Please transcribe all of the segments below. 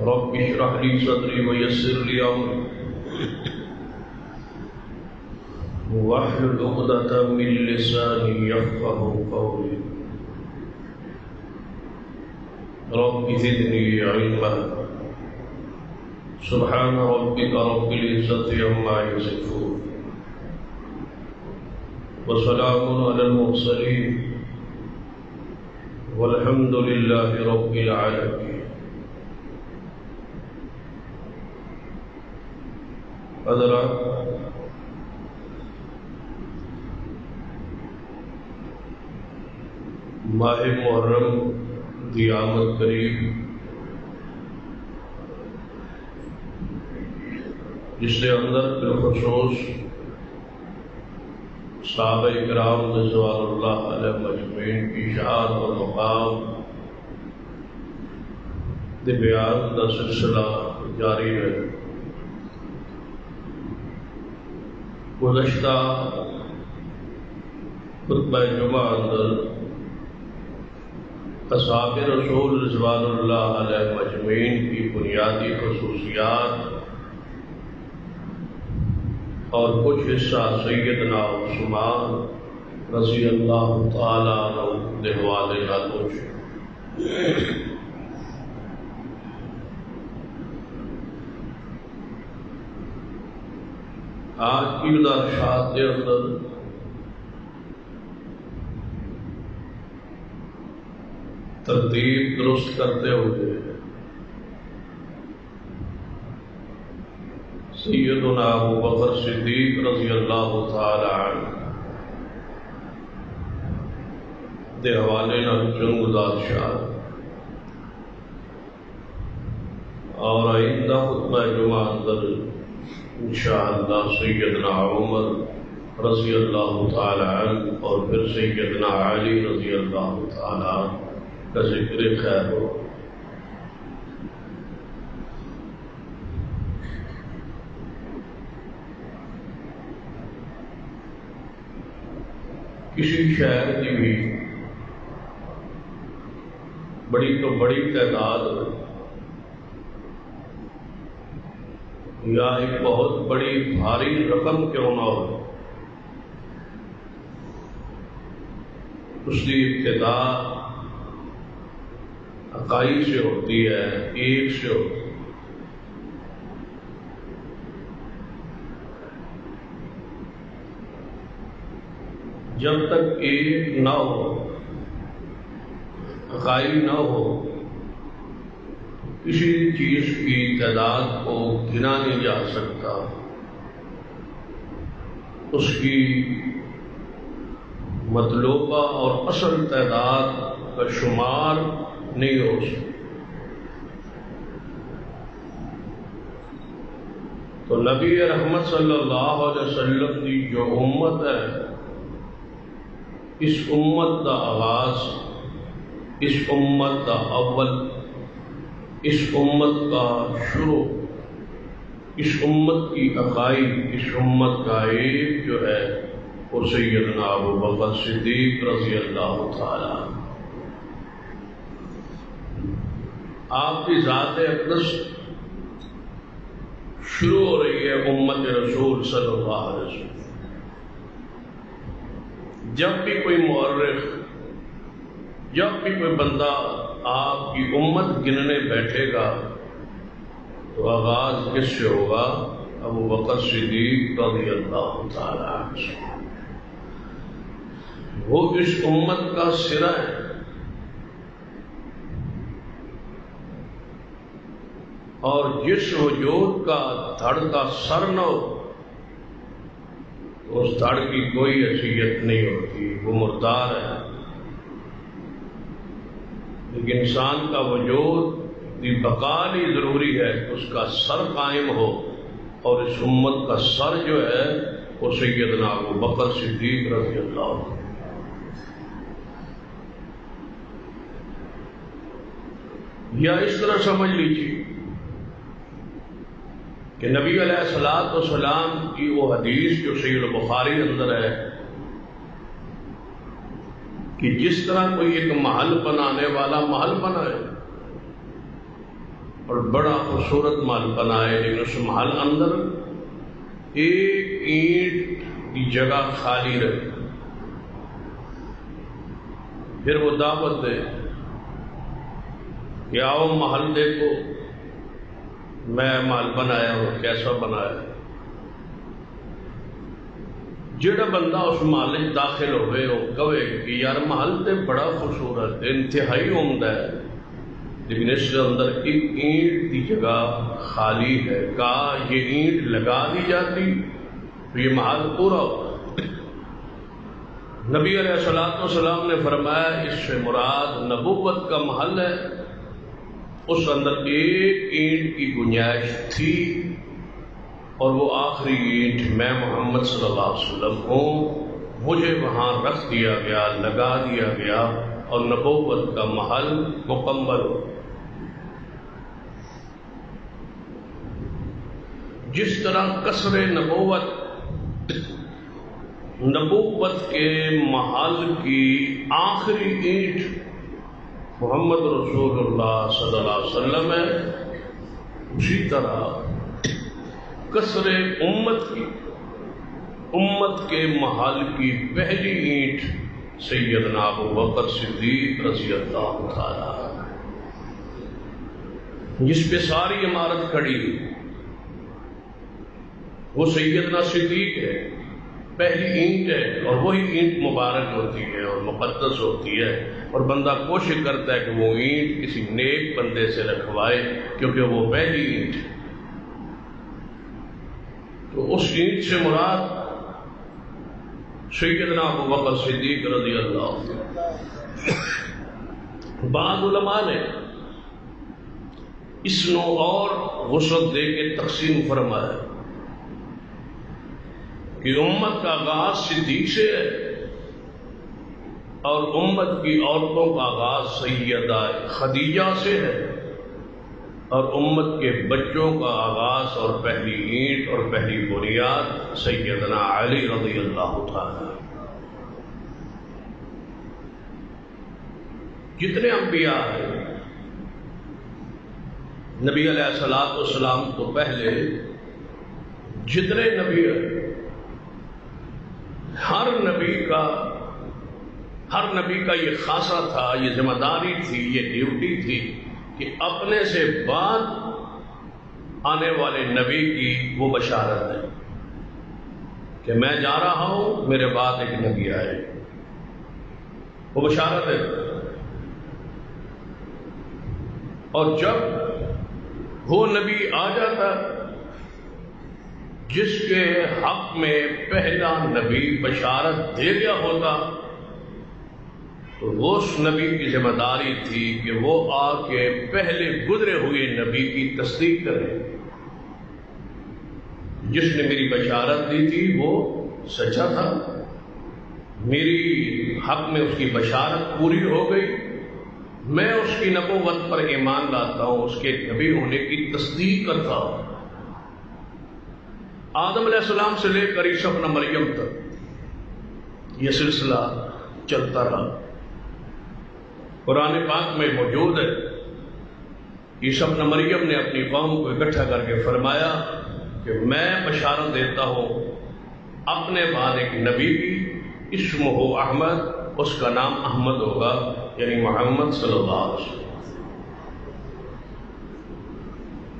رب اشرح لي صدري ويسر لي امري واحلل عقدة من لساني يفقهوا قولي رب زدني علما سبحان ربك رب العزة عما يصفون وسلام على المرسلين والحمد لله رب العالمين. حضرات، ماہ محرم دی آمد قریب، جس کے اندر بالخصوص صحابہ کرام رضوان اللہ علیہ مجمعین کی شان اور مقام دے بیان کا سلسلہ جاری ہے. گزشتہ خطبہ جمعہ اندر اصحاب رسول رضوان اللہ علیہ مجمعین کی بنیادی خصوصیات اور کچھ حصہ سیدنا عثمان رضی اللہ تعالیٰ عنہ کے حوالے جاتوں سے آج کی مدارشات کے اندر ترتیب درست کرتے ہوئے سیدنا ابو بکر صدیق رضی اللہ تعالی عنہ دے حوالے نال چند گزارشات اور آئندہ خطبہ جمعہ اندر انشاءاللہ سیدنا عمر رضی اللہ تعالی عنہ اور پھر سیدنا علی رضی اللہ تعالی عنہ کا ذکر خیر ہو. کسی شہر کی بھی بڑی تو بڑی تعداد یا ایک بہت بڑی بھاری رقم کیوں نہ ہو، اس کی ابتدا عقائد سے ہوتی ہے، ایک سے ہوتی ہے. جب تک ایک نہ ہو، عقائد نہ ہو، کسی چیز کی تعداد کو گنا نہیں جا سکتا، اس کی مطلوبہ اور اصل تعداد کا شمار نہیں ہو سکتا. تو نبی رحمت صلی اللہ علیہ وسلم کی جو امت ہے، اس امت کا آغاز، اس امت کا اول، اس امت کا شروع، اس امت کی عقائد، اس امت کا ایک جو ہے وہ سیدنا ابو بکر صدیق رضی اللہ تعالی عنہ. آپ کی ذات اقدس شروع ہو رہی ہے امت رسول صلی اللہ علیہ وسلم. جب بھی کوئی مورخ، جب بھی کوئی بندہ آپ کی امت گننے بیٹھے گا تو آغاز کس سے ہوگا؟ ابو بکر صدیق رضی اللہ تعالی عنہ سے. وہ اس امت کا سرا ہے. اور جس وجود کا دھڑ کا سر نہ ہو، اس دھڑ کی کوئی حیثیت نہیں ہوتی، وہ مردار ہے. لیکن انسان کا وجود کی بقا لیے ضروری ہے کہ اس کا سر قائم ہو، اور اس امت کا سر جو ہے وہ سیدنا ابو بکر صدیق رضی اللہ عنہ. یا اس طرح سمجھ لیجیے کہ نبی علیہ الصلوۃ والسلام کی وہ حدیث جو صحیح البخاری اندر ہے کہ جس طرح کوئی ایک محل بنانے والا محل بنائے اور بڑا خوبصورت محل بنائے، لیکن اس محل اندر ایک اینٹ کی جگہ خالی رہے. پھر وہ دعوت دے کہ آؤ محل دیکھو، میں محل بنایا ہوں، کیسا بنایا. جڑا بندہ اس محل داخل ہوئے وہ کہے کہ یار محل تے بڑا خوبصورت ہے، انتہائی عمدہ ہے، لیکن اس کے اندر ایک اینٹ کی جگہ خالی ہے. کہا یہ اینٹ لگا دی جاتی تو یہ محل پورا ہوتا. نبی علیہ السلام نے فرمایا اس سے مراد نبوت کا محل ہے. اس اندر ایک اینٹ کی گنجائش تھی اور وہ آخری اینٹ میں محمد صلی اللہ علیہ وسلم ہوں. مجھے وہاں رکھ دیا گیا، لگا دیا گیا اور نبوت کا محل مکمل ہو. جس طرح قصر نبوت کے محل کی آخری اینٹ محمد رسول اللہ صلی اللہ علیہ وسلم ہے، اسی طرح قصر امت کے محل کی پہلی اینٹ سیدنا ابو بکر صدیق رضی اللہ تعالی، جس پہ ساری عمارت کھڑی، وہ سیدنا صدیق ہے، پہلی اینٹ ہے. اور وہی اینٹ مبارک ہوتی ہے اور مقدس ہوتی ہے، اور بندہ کوشش کرتا ہے کہ وہ اینٹ کسی نیک بندے سے رکھوائے کیونکہ وہ پہلی اینٹ ہے. تو اس اینٹ سے مراد سیدنا ابو بکر صدیق رضی اللہ عنہ. بعض علماء نے اس نو اور وسعت دے کے تقسیم فرمایا کہ امت کا آغاز صدیق سے ہے اور امت کی عورتوں کا آغاز سیدہ خدیجہ سے ہے، اور امت کے بچوں کا آغاز اور پہلی اینٹ اور پہلی بنیاد سیدنا علی رضی اللہ تعالی. جتنے انبیاء ہیں نبی علیہ السلام تو پہلے جتنے نبی ہیں، ہر نبی کا یہ خاصہ تھا، یہ ذمہ داری تھی، یہ ڈیوٹی تھی کہ اپنے سے بعد آنے والے نبی کی وہ بشارت ہے کہ میں جا رہا ہوں، میرے بعد ایک نبی آئے. وہ بشارت ہے. اور جب وہ نبی آ جاتا جس کے حق میں پہلا نبی بشارت دے گیا ہوتا، تو اس نبی کی ذمہ داری تھی کہ وہ آ کے پہلے گزرے ہوئے نبی کی تصدیق کرے. جس نے میری بشارت دی تھی وہ سچا تھا، میری حق میں اس کی بشارت پوری ہو گئی، میں اس کی نبوت پر ایمان لاتا ہوں، اس کے نبی ہونے کی تصدیق کرتا ہوں. آدم علیہ السلام سے لے کر عیسی ابن مریم تک یہ سلسلہ چلتا رہا. قرآن پاک میں موجود ہے، عیسی ابن مریم نے اپنی قوم کو اکٹھا کر کے فرمایا کہ میں بشارت دیتا ہوں اپنے بعد ایک نبی کی، اسمہ احمد، اس کا نام احمد ہوگا، یعنی محمد صلی اللہ علیہ وسلم.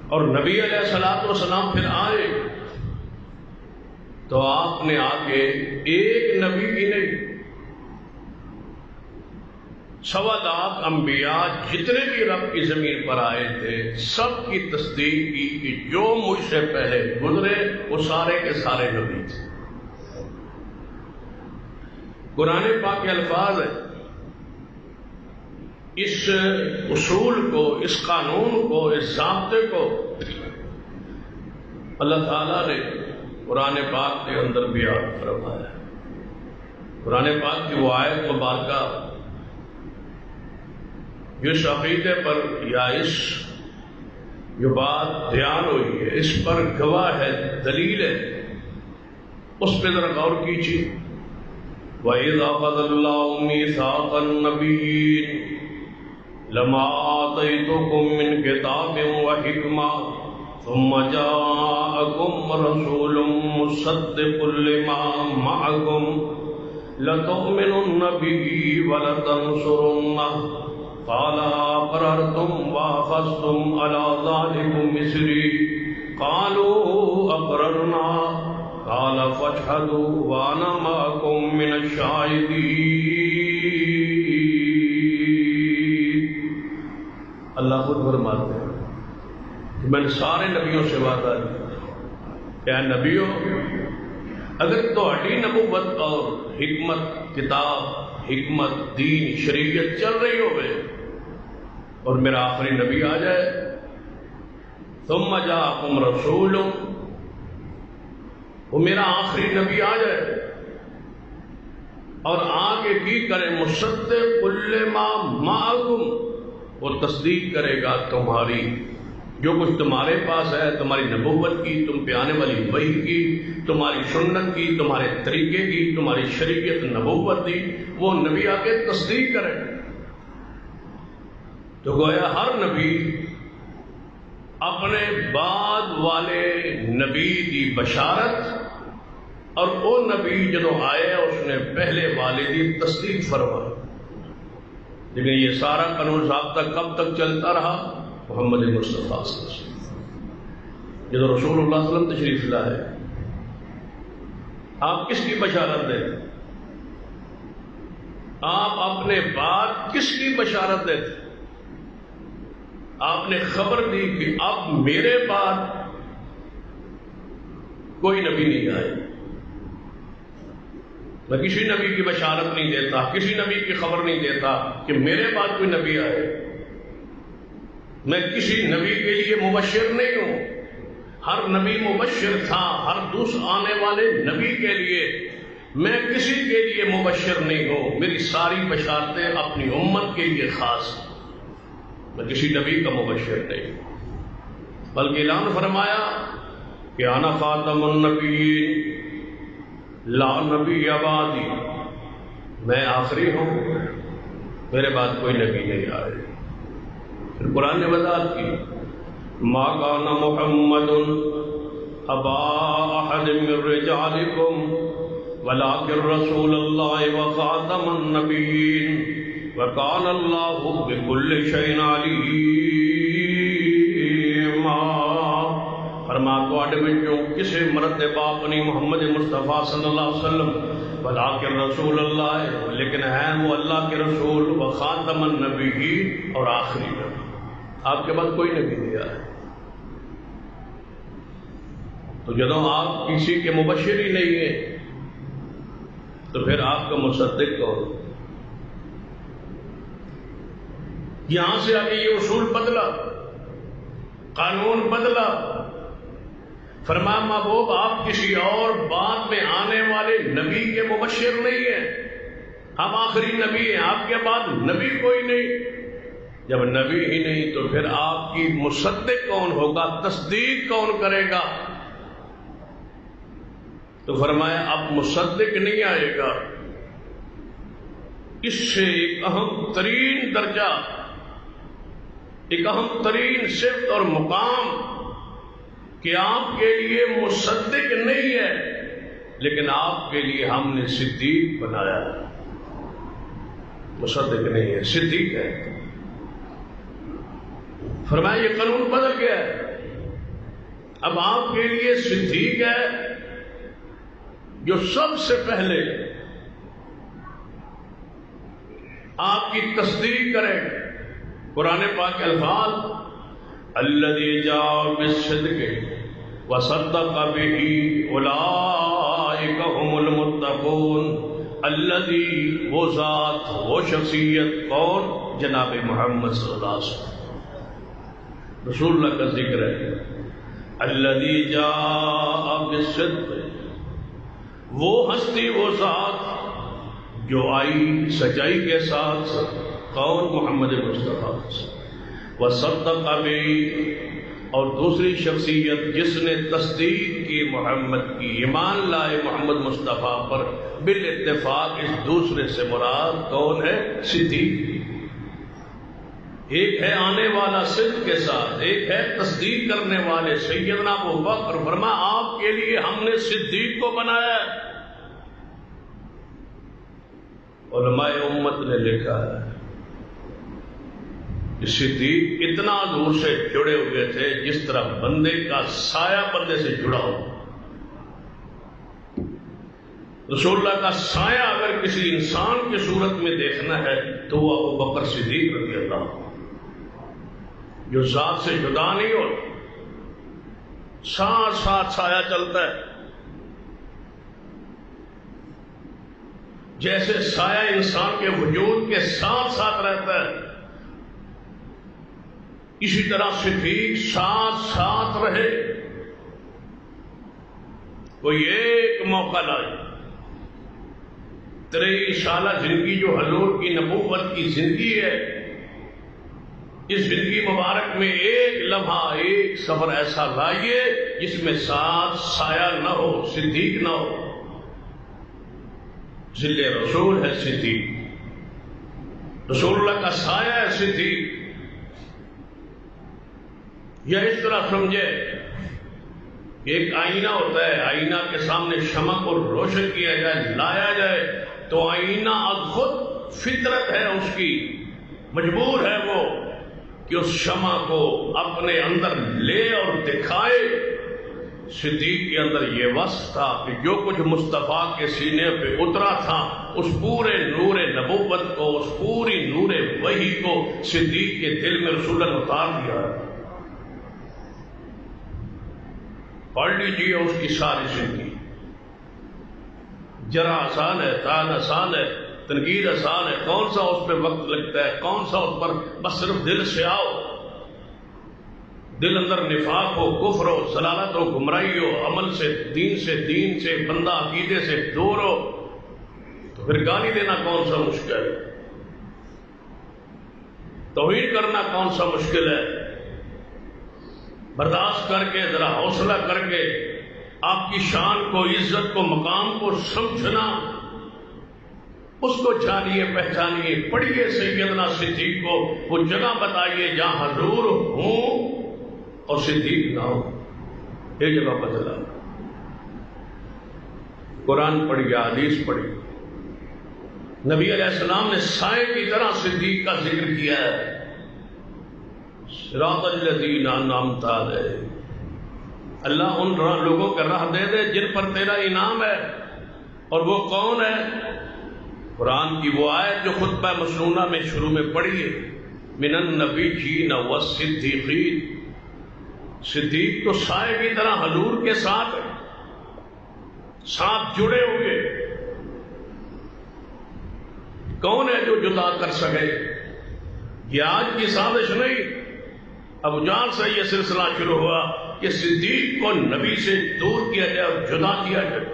اور نبی علیہ السلام پھر آئے تو آپ نے آگے ایک نبی کی نہیں، 1.25 انبیاء جتنے بھی رب کی زمین پر آئے تھے سب کی تصدیق کی کہ جو مجھ سے پہلے گزرے وہ سارے کے سارے نبی تھے. قرآن پاک کے الفاظ ہیں. اس اصول کو، اس قانون کو، اس ضابطے کو اللہ تعالیٰ نے قرآن پاک کے اندر بیان فرمایا. قرآن پاک کی وہ آیت مبارکہ جس عقیدے پر یا اس جو بات بیان ہوئی ہے اس پر گواہ ہے، دلیل ہے، اس پہ ذرا غور کیجیے. وَإِذْ أَخَذَ اللَّهُ مِيثَاقَ النَّبِيِّينَ لما آتيتكم من كتاب وحكمة ثم جاءكم رسول مصدق لما معكم لتؤمنن به ولتنصرنه قال أقررتم وأخذتم على ذلكم إصري قالوا أقررنا قال فاشهدوا وأنا معكم من الشاهدين. اللہ خود فرماتے ہیں کہ میں نے سارے نبیوں سے وعدہ کیا کہ اے نبیوں اگر تہاڈی نبوت اور حکمت کتاب حکمت دین شریعت چل رہی ہوئے اور میرا آخری نبی آ جائے ثم جاءکم رسول وہ میرا آخری نبی آ جائے اور آگے کی کرے مصدق لما معکم وہ تصدیق کرے گا تمہاری جو کچھ تمہارے پاس ہے تمہاری نبوت کی تم پہ آنے والی وحی کی تمہاری سنت کی تمہارے طریقے کی تمہاری شریعت نبوت کی وہ نبی آ کے تصدیق کرے. تو گویا ہر نبی اپنے بعد والے نبی کی بشارت اور وہ نبی جدو آئے اس نے پہلے والے کی تصدیق فرمائی. لیکن یہ سارا قانون ضابطہ کب تک چلتا رہا؟ محمد مصطفیٰ صلی اللہ علیہ وسلم جب رسول اللہ صلی اللہ علیہ وسلم تشریف لائے آپ کس کی بشارت دیں؟ آپ اپنے بعد کس کی بشارت دیتے؟ آپ نے خبر دی کہ اب میرے بعد کوئی نبی نہیں آئے. میں کسی نبی کی بشارت نہیں دیتا کسی نبی کی خبر نہیں دیتا کہ میرے بعد کوئی نبی آئے. میں کسی نبی کے لیے مبشر نہیں ہوں. ہر نبی مبشر تھا ہر دوسرے آنے والے نبی کے لیے. میں کسی کے لیے مبشر نہیں ہوں. میری ساری بشارتیں اپنی امت کے لیے خاص ہیں. میں کسی نبی کا مبشر نہیں ہوں. بلکہ اعلان فرمایا کہ انا خاتم النبیین لا نبی بعدی میں آخری ہوں میرے بعد کوئی نبی نہیں آئے. پھر قرآن نے وضاحت کی ما کان محمد ابا احد من رجالکم ولکن رسول اللہ وخاتم النبیین وکان اللہ بکل شیء علیما. فرما تواڈے وچوں کسے مرد دے باپ نہیں محمد مصطفیٰ صلی اللہ علیہ وسلم ولیکن رسول اللہ لیکن ہے وہ اللہ کے رسول وخاتم النبیین اور آخری نبی. آپ کے بعد کوئی نبی نہیں آیا. تو جب آپ کسی کے مبشر ہی نہیں ہیں تو پھر آپ کا مصدق کون؟ یہاں سے آگے یہ اصول بدلا قانون بدلا. فرمایا محبوب آپ کسی اور بعد میں آنے والے نبی کے مبشر نہیں ہیں. ہم آخری نبی ہیں آپ کے بعد نبی کوئی نہیں. جب نبی ہی نہیں تو پھر آپ کی مصدق کون ہوگا تصدیق کون کرے گا؟ تو فرمایا اب مصدق نہیں آئے گا. اس سے ایک اہم ترین درجہ ایک اہم ترین صفت اور مقام کہ آپ کے لیے مصدق نہیں ہے لیکن آپ کے لیے ہم نے صدیق بنایا. مصدق نہیں ہے صدیق ہے. فرمایا یہ قانون بدل گیا ہے. اب آپ کے لیے صدیق ہے جو سب سے پہلے آپ کی تصدیق کرے. قرآن پاک کے الفاظ الذی جاء بالصدق وصدق به اولئک هم المتقون. الذی وہ ذات وہ شخصیت کون؟ جناب محمد صلی اللہ علیہ وسلم رسول اللہ کا ذکر ہے. الذی جاء بالصدق وہ ہستی وہ ذات جو آئی سچائی کے ساتھ. کون؟ محمد مصطفیٰ. وصدق به اور دوسری شخصیت جس نے تصدیق کی محمد کی ایمان لائے محمد مصطفیٰ پر. بالاتفاق اس دوسرے سے مراد کون ہے؟ صدیق. ایک ہے آنے والا صدق کے ساتھ، ایک ہے تصدیق کرنے والے سیدنا ابوبکر۔ فرمایا آپ کے لیے ہم نے صدیق کو بنایا ہے۔ علماء امت نے لکھا ہے کہ صدیق اتنا دور سے جڑے ہوئے تھے جس طرح بندے کا سایہ بندے سے جڑا ہو۔ رسول اللہ کا سایہ اگر کسی انسان کی صورت میں دیکھنا ہے تو وہ ابوبکر صدیق رضی اللہ عنہ، جو ذات سے جدا نہیں ہو، ساتھ ساتھ سایہ چلتا ہے۔ جیسے سایہ انسان کے وجود کے ساتھ ساتھ رہتا ہے، اسی طرح صدیق ساتھ ساتھ رہے۔ کوئی ایک موقع لائے 23 سالہ زندگی جو حضور کی نبوت کی زندگی ہے، اس زندگی مبارک میں ایک لمحہ، ایک سفر ایسا لائیے جس میں ساتھ سایہ نہ ہو، صدیق نہ ہو۔ ظل رسول ہے صدیق، رسول اللہ کا سایہ ہے صدیق۔ یا اس طرح سمجھے ایک آئینہ ہوتا ہے، آئینہ کے سامنے شمع کو روشن کیا جائے، لایا جائے تو آئینہ از خود فطرت ہے اس کی، مجبور ہے وہ کہ اس شمع کو اپنے اندر لے اور دکھائے۔ صدیق کے اندر یہ وصف تھا کہ جو کچھ مصطفیٰ کے سینے پہ اترا تھا، اس پورے نور نبوت کو، اس پوری نور وحی کو صدیق کے دل میں رسول اللہ نے اتار دیا۔ پڑھ لیجیے اس کی ساری زندگی، جرا آسان ہے، تان آسان ہے، تنقید آسان ہے، کون سا اس پہ وقت لگتا ہے، کون سا اس پر بس صرف دل سے آؤ، دل اندر نفاق ہو، کفر ہو، ضلالت ہو، گمراہی ہو، عمل سے دین سے بندہ عقیدے سے دور ہو، تو پھر گالی دینا کون سا مشکل ہے، توہین کرنا کون سا مشکل ہے۔ برداشت کر کے، ذرا حوصلہ کر کے آپ کی شان کو، عزت کو، مقام کو سمجھنا، اس کو جانیے، پہچانیے، پڑھیے سیدنا صدیق کو، وہ جگہ بتائیے جہاں حضور ہوں اور صدیق نہ ہو، ایک جگہ بدلا۔ قرآن پڑھیے، حدیث پڑھیے، نبی علیہ السلام نے سائے کی طرح صدیق کا ذکر کیا ہے۔ صراط الذین انعمت علیہم، اللہ ان لوگوں کا راہ دے دے جن پر تیرا انعام ہے، اور وہ کون ہے؟ قرآن کی وہ آیت جو خطبہ مسنونہ میں شروع میں پڑھی ہے، من النبیین والصدیقین۔ صدیق تو سائے کی طرح حضور کے ساتھ جڑے ہوئے، کون ہے جو جدا کر سکے؟ یہ آج کی سازش نہیں، ابو جہل سے یہ سلسلہ شروع ہوا کہ صدیق کو نبی سے دور کیا جائے اور جدا کیا جائے،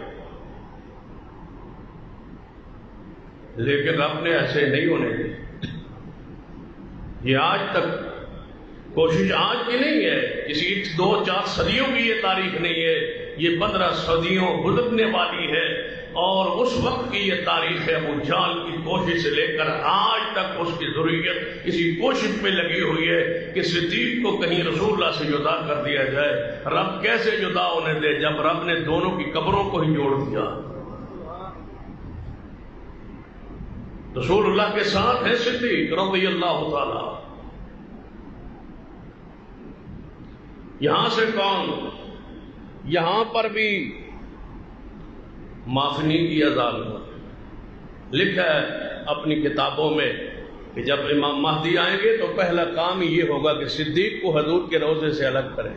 لیکن رب نے ایسے نہیں ہونے دی۔ یہ آج تک کوشش آج کی نہیں ہے، کسی 2-4 صدیوں کی یہ تاریخ نہیں ہے، یہ 15 صدیوں گزرنے والی ہے، اور اس وقت کی یہ تاریخ ہے۔ ابو جہل کی کوشش سے لے کر آج تک اس کی ضروریت اسی کوشش میں لگی ہوئی ہے کہ صدیق کو کہیں رسول اللہ سے جدا کر دیا جائے۔ رب کیسے جدا ہونے دے جب رب نے دونوں کی قبروں کو ہی جوڑ دیا۔ رسول اللہ کے ساتھ ہے صدیق رضی اللہ تعالی۔ یہاں سے کون؟ یہاں پر بھی معاف نہیں کیا ظالم۔ لکھا ہے اپنی کتابوں میں کہ جب امام مہدی آئیں گے تو پہلا کام یہ ہوگا کہ صدیق کو حضور کے روضے سے الگ کریں۔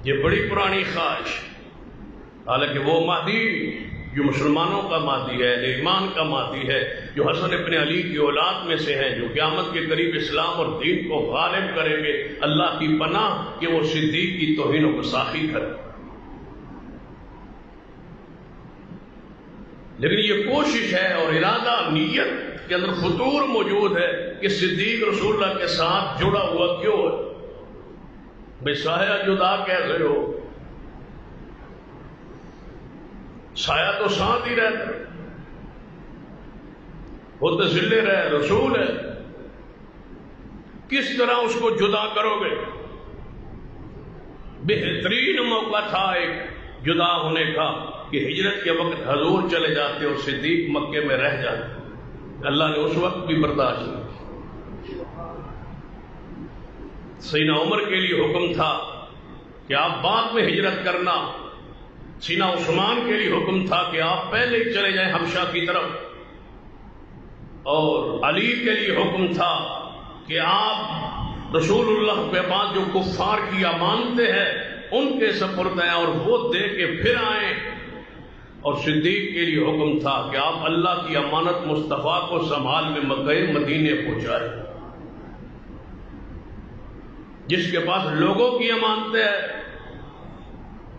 یہ بڑی پرانی خواہش، حالانکہ وہ مہدی جو مسلمانوں کا مہدی ہے، ایمان کا مہدی ہے، جو حسن ابن علی کی اولاد میں سے ہیں، جو قیامت کے قریب اسلام اور دین کو غالب کریں گے، اللہ کی پناہ کہ وہ صدیق کی توہین و گستاخی کرے۔ لیکن یہ کوشش ہے اور ارادہ، نیت کے اندر فطور موجود ہے کہ صدیق رسول اللہ کے ساتھ جڑا ہوا کیوں ہے؟ بے سایہ جدا کیسے ہو؟ سایہ تو ساتھ ہی رہتا، خود ذلے رہے، رسول ہے، کس طرح اس کو جدا کرو گے؟ بہترین موقع تھا ایک جدا ہونے کا کہ ہجرت کے وقت حضور چلے جاتے اور صدیق مکے میں رہ جاتے، اللہ نے اس وقت بھی برداشت نہیں۔ سیدنا عمر کے لیے حکم تھا کہ آپ بعد میں ہجرت کرنا، سیدنا عثمان کے لیے حکم تھا کہ آپ پہلے ہی چلے جائیں حبشہ کی طرف، اور علی کے لیے حکم تھا کہ آپ رسول اللہ کے بعد جو کفار کیا مانتے ہیں ان کے سپرد ہیں اور وہ دے کے پھر آئیں، اور صدیق کے لیے حکم تھا کہ آپ اللہ کی امانت مصطفیٰ کو سنبھال میں مکہ مدینے پہنچائیں۔ جس کے پاس لوگوں کی امانتیں ہیں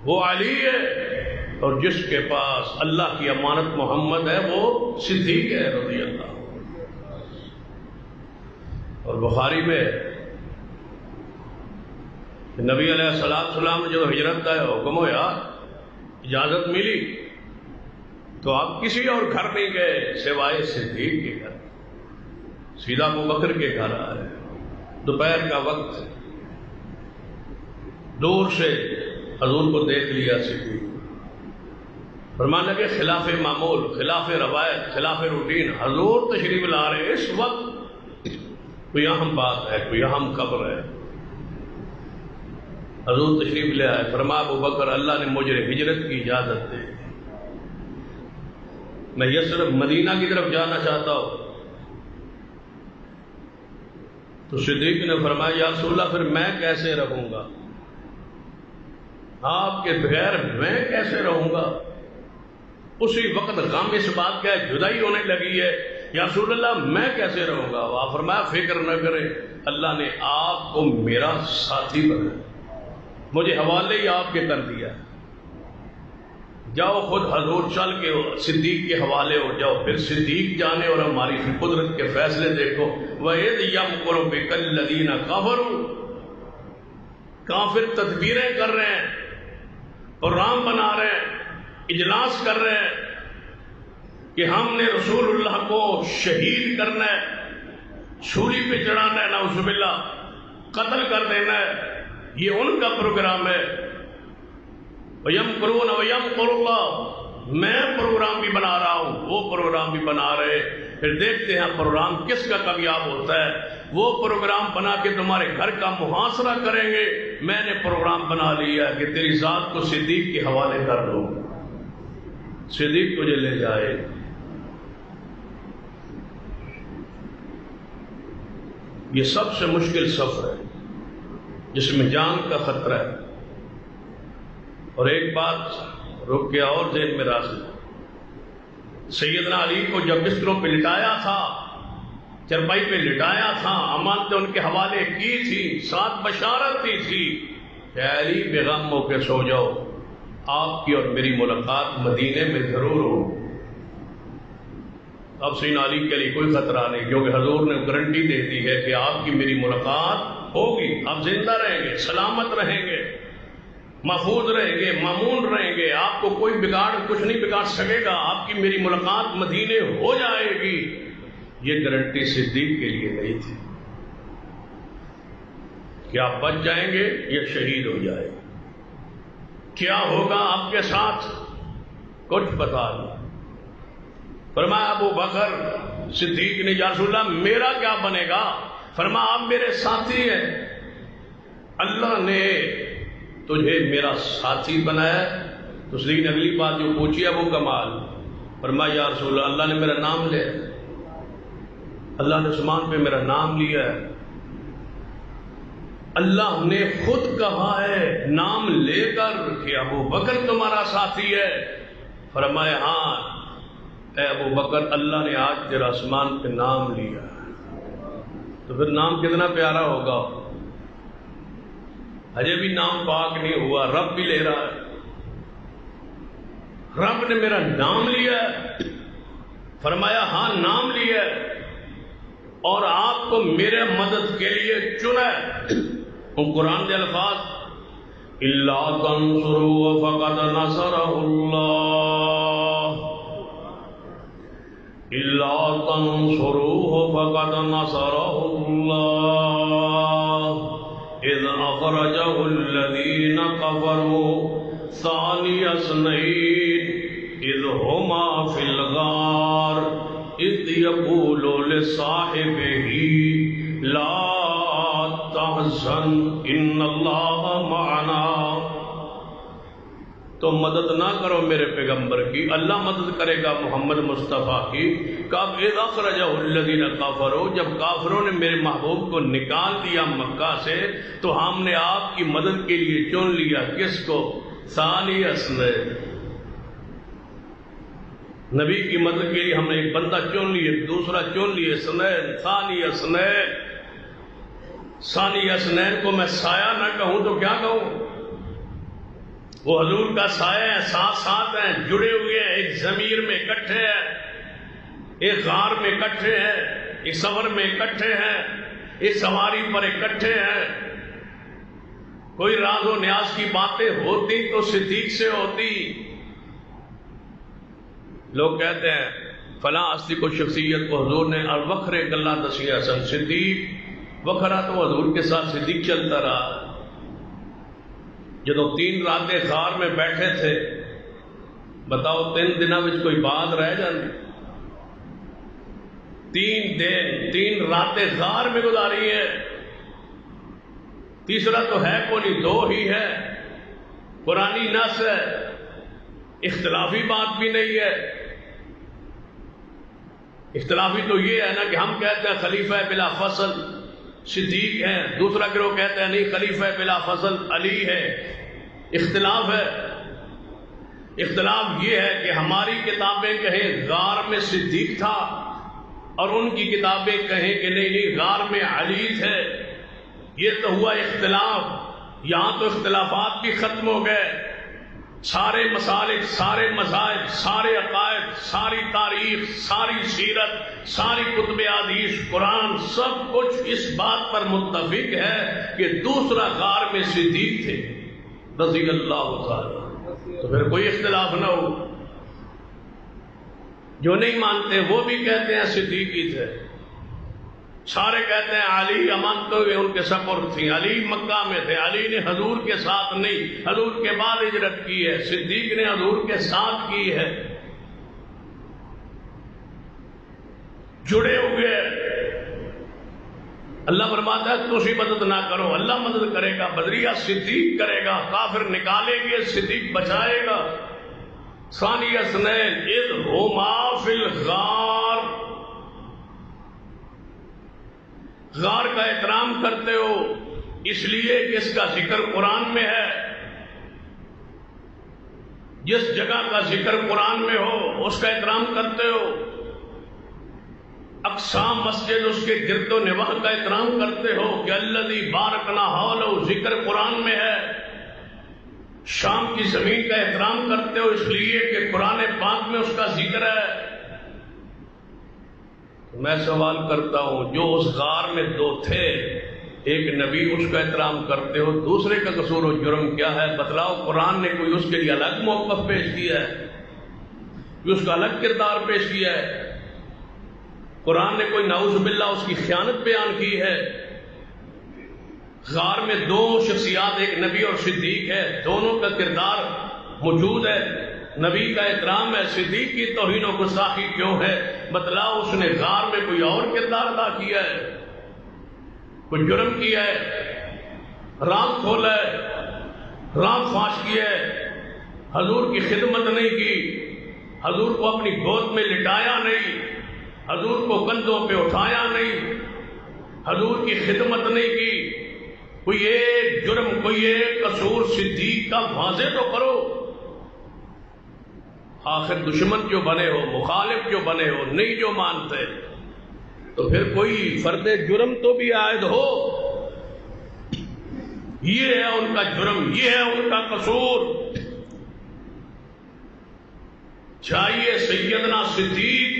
وہ علی ہے، اور جس کے پاس اللہ کی امانت محمد ہے وہ صدیق ہے رضی اللہ۔ اور بخاری میں نبی علیہ السلام نے جو ہجرت کا حکم ہوا، اجازت ملی، تو آپ کسی اور گھر نہیں گئے سوائے صدیق کے گھر، سیدھا ابو بکر کے گھر آئے۔ دوپہر کا وقت، دور سے حضور کو دیکھ لیا صدیق، فرمانے لگے خلاف معمول، خلاف روایت، خلاف روٹین حضور تشریف لا رہے، اس وقت کوئی اہم بات ہے، کوئی اہم خبر ہے۔ حضور تشریف لے آئے، فرمایا ابو بکر اللہ نے مجھے ہجرت کی اجازت دے، میں یثرب مدینہ کی طرف جانا چاہتا ہوں۔ تو صدیق نے فرمایا یا رسول اللہ پھر میں کیسے رہوں گا، آپ کے بغیر میں کیسے رہوں گا؟ اسی وقت غم اس بات کا جدائی ہونے لگی ہے، یا رسول اللہ میں کیسے رہوں گا؟ آپ فرمایا فکر نہ کریں، اللہ نے آپ کو میرا ساتھی بنایا، مجھے حوالے ہی آپ کے کر دیا، جاؤ خود حضور چل کے صدیق کے حوالے ہو جاؤ، پھر صدیق جانے اور ہماری قدرت کے فیصلے دیکھو۔ وَإِذْ يَمْكُرُ بِكَ الَّذِينَ كَفَرُوا، کافر تدبیریں کر رہے ہیں، پروگرام بنا رہے ہیں، اجلاس کر رہے ہیں کہ ہم نے رسول اللہ کو شہید کرنا ہے، سولی پہ چڑھانا ہے، نعوذ باللہ قتل کر دینا ہے، یہ ان کا پروگرام ہے۔ وَيَمْكُرُونَ وَيَمْكُرُ اللَّهُ، میں پروگرام بھی بنا رہا ہوں، وہ پروگرام بھی بنا رہے، پھر دیکھتے ہیں پروگرام کس کا کامیاب ہوتا ہے۔ وہ پروگرام بنا کے تمہارے گھر کا محاصرہ کریں گے، میں نے پروگرام بنا لیا کہ تیری ذات کو صدیق کے حوالے کر دو، صدیق تجھے لے جائے۔ یہ سب سے مشکل سفر ہے جس میں جان کا خطرہ ہے۔ اور ایک بات رک کے اور ذہن میں راضی، سیدنا علی کو جب بستروں پہ لٹایا تھا، چرپائی پہ لٹایا تھا، امانتیں ان کے حوالے کی تھی، ساتھ بشارت دی تھی کہ علی بے غم ہو کے سو جاؤ، آپ کی اور میری ملاقات مدینے میں ضرور ہو۔ اب سیدنا علی کے لیے کوئی خطرہ نہیں، کیونکہ حضور نے گارنٹی دے دی ہے کہ آپ کی میری ملاقات ہوگی، آپ زندہ رہیں گے، سلامت رہیں گے، محفوظ رہیں گے، مامون رہیں گے، آپ کو کوئی کچھ نہیں بگاڑ سکے گا، آپ کی میری ملاقات مدینے ہو جائے گی۔ یہ گارنٹی صدیق کے لیے نہیں تھی کہ آپ بچ جائیں گے یا شہید ہو جائے گا، کیا ہوگا آپ کے ساتھ کچھ پتا نہیں۔ فرمایا ابو بکر صدیق نے یا رسول اللہ میرا کیا بنے گا؟ فرمایا آپ میرے ساتھی ہیں، اللہ نے تجھے میرا ساتھی بنایا۔ تو صدیق نے اگلی بات جو پوچھی ہے وہ کمال، فرمایا یا رسول اللہ اللہ نے میرا نام لیا، اللہ نے آسمان پہ میرا نام لیا ہے، اللہ نے خود کہا ہے نام لے کر کہ ابو بکر تمہارا ساتھی ہے۔ فرمایا ہاں اے ابو بکر اللہ نے آج تیرا آسمان پہ نام لیا، تو پھر نام کتنا پیارا ہوگا۔ اجے بھی نام پاک نہیں ہوا، رب بھی لے رہا ہے، رب نے میرا نام لیا ہے۔ فرمایا ہاں نام لیا ہے اور آپ کو میرے مدد کے لیے چنا ہے۔ قرآن کے الفاظ الا تنصروا فقد نصرہ اللہ، الا تنصروه فقد نصرہ اللہ، أخرجه الذين كفروا ثاني اثنين إذ هما في الغار إذ يقول لصاحبه لا تحزن إن الله معنا. تو مدد نہ کرو میرے پیغمبر کی، اللہ مدد کرے گا محمد مصطفیٰ کی. کب اذ اخرجہ الذین کفروا، جب کافروں نے میرے محبوب کو نکال دیا مکہ سے تو ہم نے آپ کی مدد کے لیے چن لیا. کس کو؟ ثانی اثنین، نبی کی مدد کے لیے ہم نے ایک بندہ چن لیے، دوسرا چن لیے. اثنین، ثانی اثنین. ثانی اثنین کو میں سایہ نہ کہوں تو کیا کہوں؟ وہ حضور کا سایہ ہے، ساتھ ساتھ ہیں، جڑے ہوئے ہیں، ایک ضمیر میں اکٹھے ہیں، ایک غار میں اکٹھے ہیں، ایک سفر میں اکٹھے ہیں، ایک سواری پر اکٹھے ہیں. کوئی راز و نیاز کی باتیں ہوتی تو صدیق سے ہوتی. لوگ کہتے ہیں فلاں اصلی کو شخصیت کو حضور نے الوکھرے گلہ دسی حسن، صدیق وکھرا تو حضور کے ساتھ صدیق چلتا رہا. جدو 3 راتیں غار میں بیٹھے تھے، بتاؤ 3 دنوں میں کوئی بات رہ جاتی؟ 3 دن 3 راتیں غار میں گزاری ہے. تیسرا تو ہے کو نہیں، 2 ہی ہے. قرآنی نص ہے، اختلافی بات بھی نہیں ہے. اختلافی تو یہ ہے نا کہ ہم کہتے ہیں خلیفہ بلا فصل صدیق ہیں، دوسرا گروہ کہتے ہیں نہیں خلیفہ بلا فصل علی ہے. اختلاف ہے. اختلاف یہ ہے کہ ہماری کتابیں کہیں غار میں صدیق تھا اور ان کی کتابیں کہیں کہ نہیں غار میں علی تھے. یہ تو ہوا اختلاف. یہاں تو اختلافات بھی ختم ہو گئے. سارے مسالک، سارے مذاہب، سارے عقائد، ساری تاریخ، ساری سیرت، ساری کتب حدیث، قرآن، سب کچھ اس بات پر متفق ہے کہ دوسرا غار میں صدیق تھے رضی اللہ تعالی. تو پھر کوئی اختلاف نہ ہو. جو نہیں مانتے وہ بھی کہتے ہیں صدیق ہی تھے. سارے کہتے ہیں علی امانتوں ہوئے ان کے سپرد تھی، علی مکہ میں تھے، علی نے حضور کے ساتھ نہیں، حضور کے بعد ہجرت کی ہے، صدیق نے حضور کے ساتھ کی ہے. جڑے ہوئے. اللہ فرماتا ہے تسی مدد نہ کرو، اللہ مدد کرے گا. بدریہ صدیق کرے گا، کافر نکالیں گے، صدیق بچائے گا. ثانی اثنین اذ ہما فی الغار. غار کا احترام کرتے ہو اس لیے کہ اس کا ذکر قرآن میں ہے. جس جگہ کا ذکر قرآن میں ہو اس کا احترام کرتے ہو. اقصی مسجد اس کے گرد و نواح کا احترام کرتے ہو کہ الذی بارکنا حولہ ذکر قرآن میں ہے. شام کی زمین کا احترام کرتے ہو اس لیے کہ قرآن پاک میں اس کا ذکر ہے. میں سوال کرتا ہوں جو اس غار میں 2 تھے، ایک نبی، اس کا احترام کرتے ہو، دوسرے کا قصور و جرم کیا ہے؟ بتلاؤ. قرآن نے کوئی اس کے لیے الگ موقف پیش کیا ہے؟ کوئی اس کا الگ کردار پیش کیا ہے؟ قرآن نے کوئی نعوذ باللہ اس کی خیانت بیان کی ہے؟ غار میں 2 شخصیات، ایک نبی اور صدیق ہے، دونوں کا کردار موجود ہے. نبی کا احترام ہے، صدیق کی توہین و گستاخی کیوں ہے؟ بتلاؤ. اس نے غار میں کوئی اور کردار ادا کیا ہے؟ کوئی جرم کیا ہے؟ راز کھولا ہے، راز فاش کیا ہے، حضور کی خدمت نہیں کی، حضور کو اپنی گود میں لٹایا نہیں، حضور کو کندھوں پہ اٹھایا نہیں، حضور کی خدمت نہیں کی. کوئی ایک جرم، کوئی ایک قصور صدیق کا واضح تو کرو. آخر دشمن جو بنے ہو، مخالف جو بنے ہو، نہیں جو مانتے، تو پھر کوئی فرد جرم تو بھی عائد ہو. یہ ہے ان کا جرم، یہ ہے ان کا قصور. چاہیے سیدنا صدیق.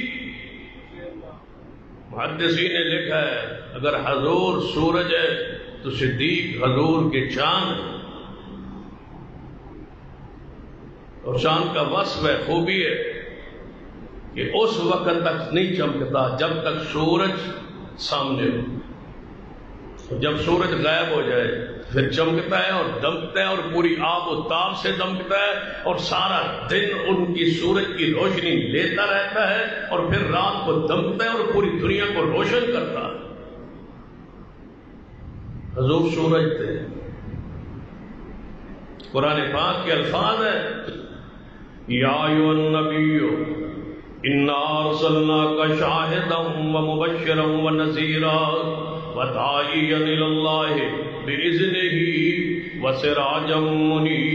محدثین نے لکھا ہے اگر حضور سورج ہے تو صدیق حضور کے چاند. اور چاند کا وصف ہے، خوبی ہے کہ اس وقت تک نہیں چمکتا جب تک سورج سامنے ہو. جب سورج غائب ہو جائے پھر چمکتا ہے اور دمکتا ہے اور پوری آب و تاب سے دمکتا ہے اور سارا دن ان کی سورج کی روشنی لیتا رہتا ہے اور پھر رات کو دمکتا ہے اور پوری دنیا کو روشن کرتا ہے۔ حضور سورج تھے۔ قرآن پاک کے الفاظ ہیں یا ایھا النبی انا ارسلناک شاہدا ومبشرا ونذیرا وداعیا الی اللہ باذنہ وسراجا منیرا۔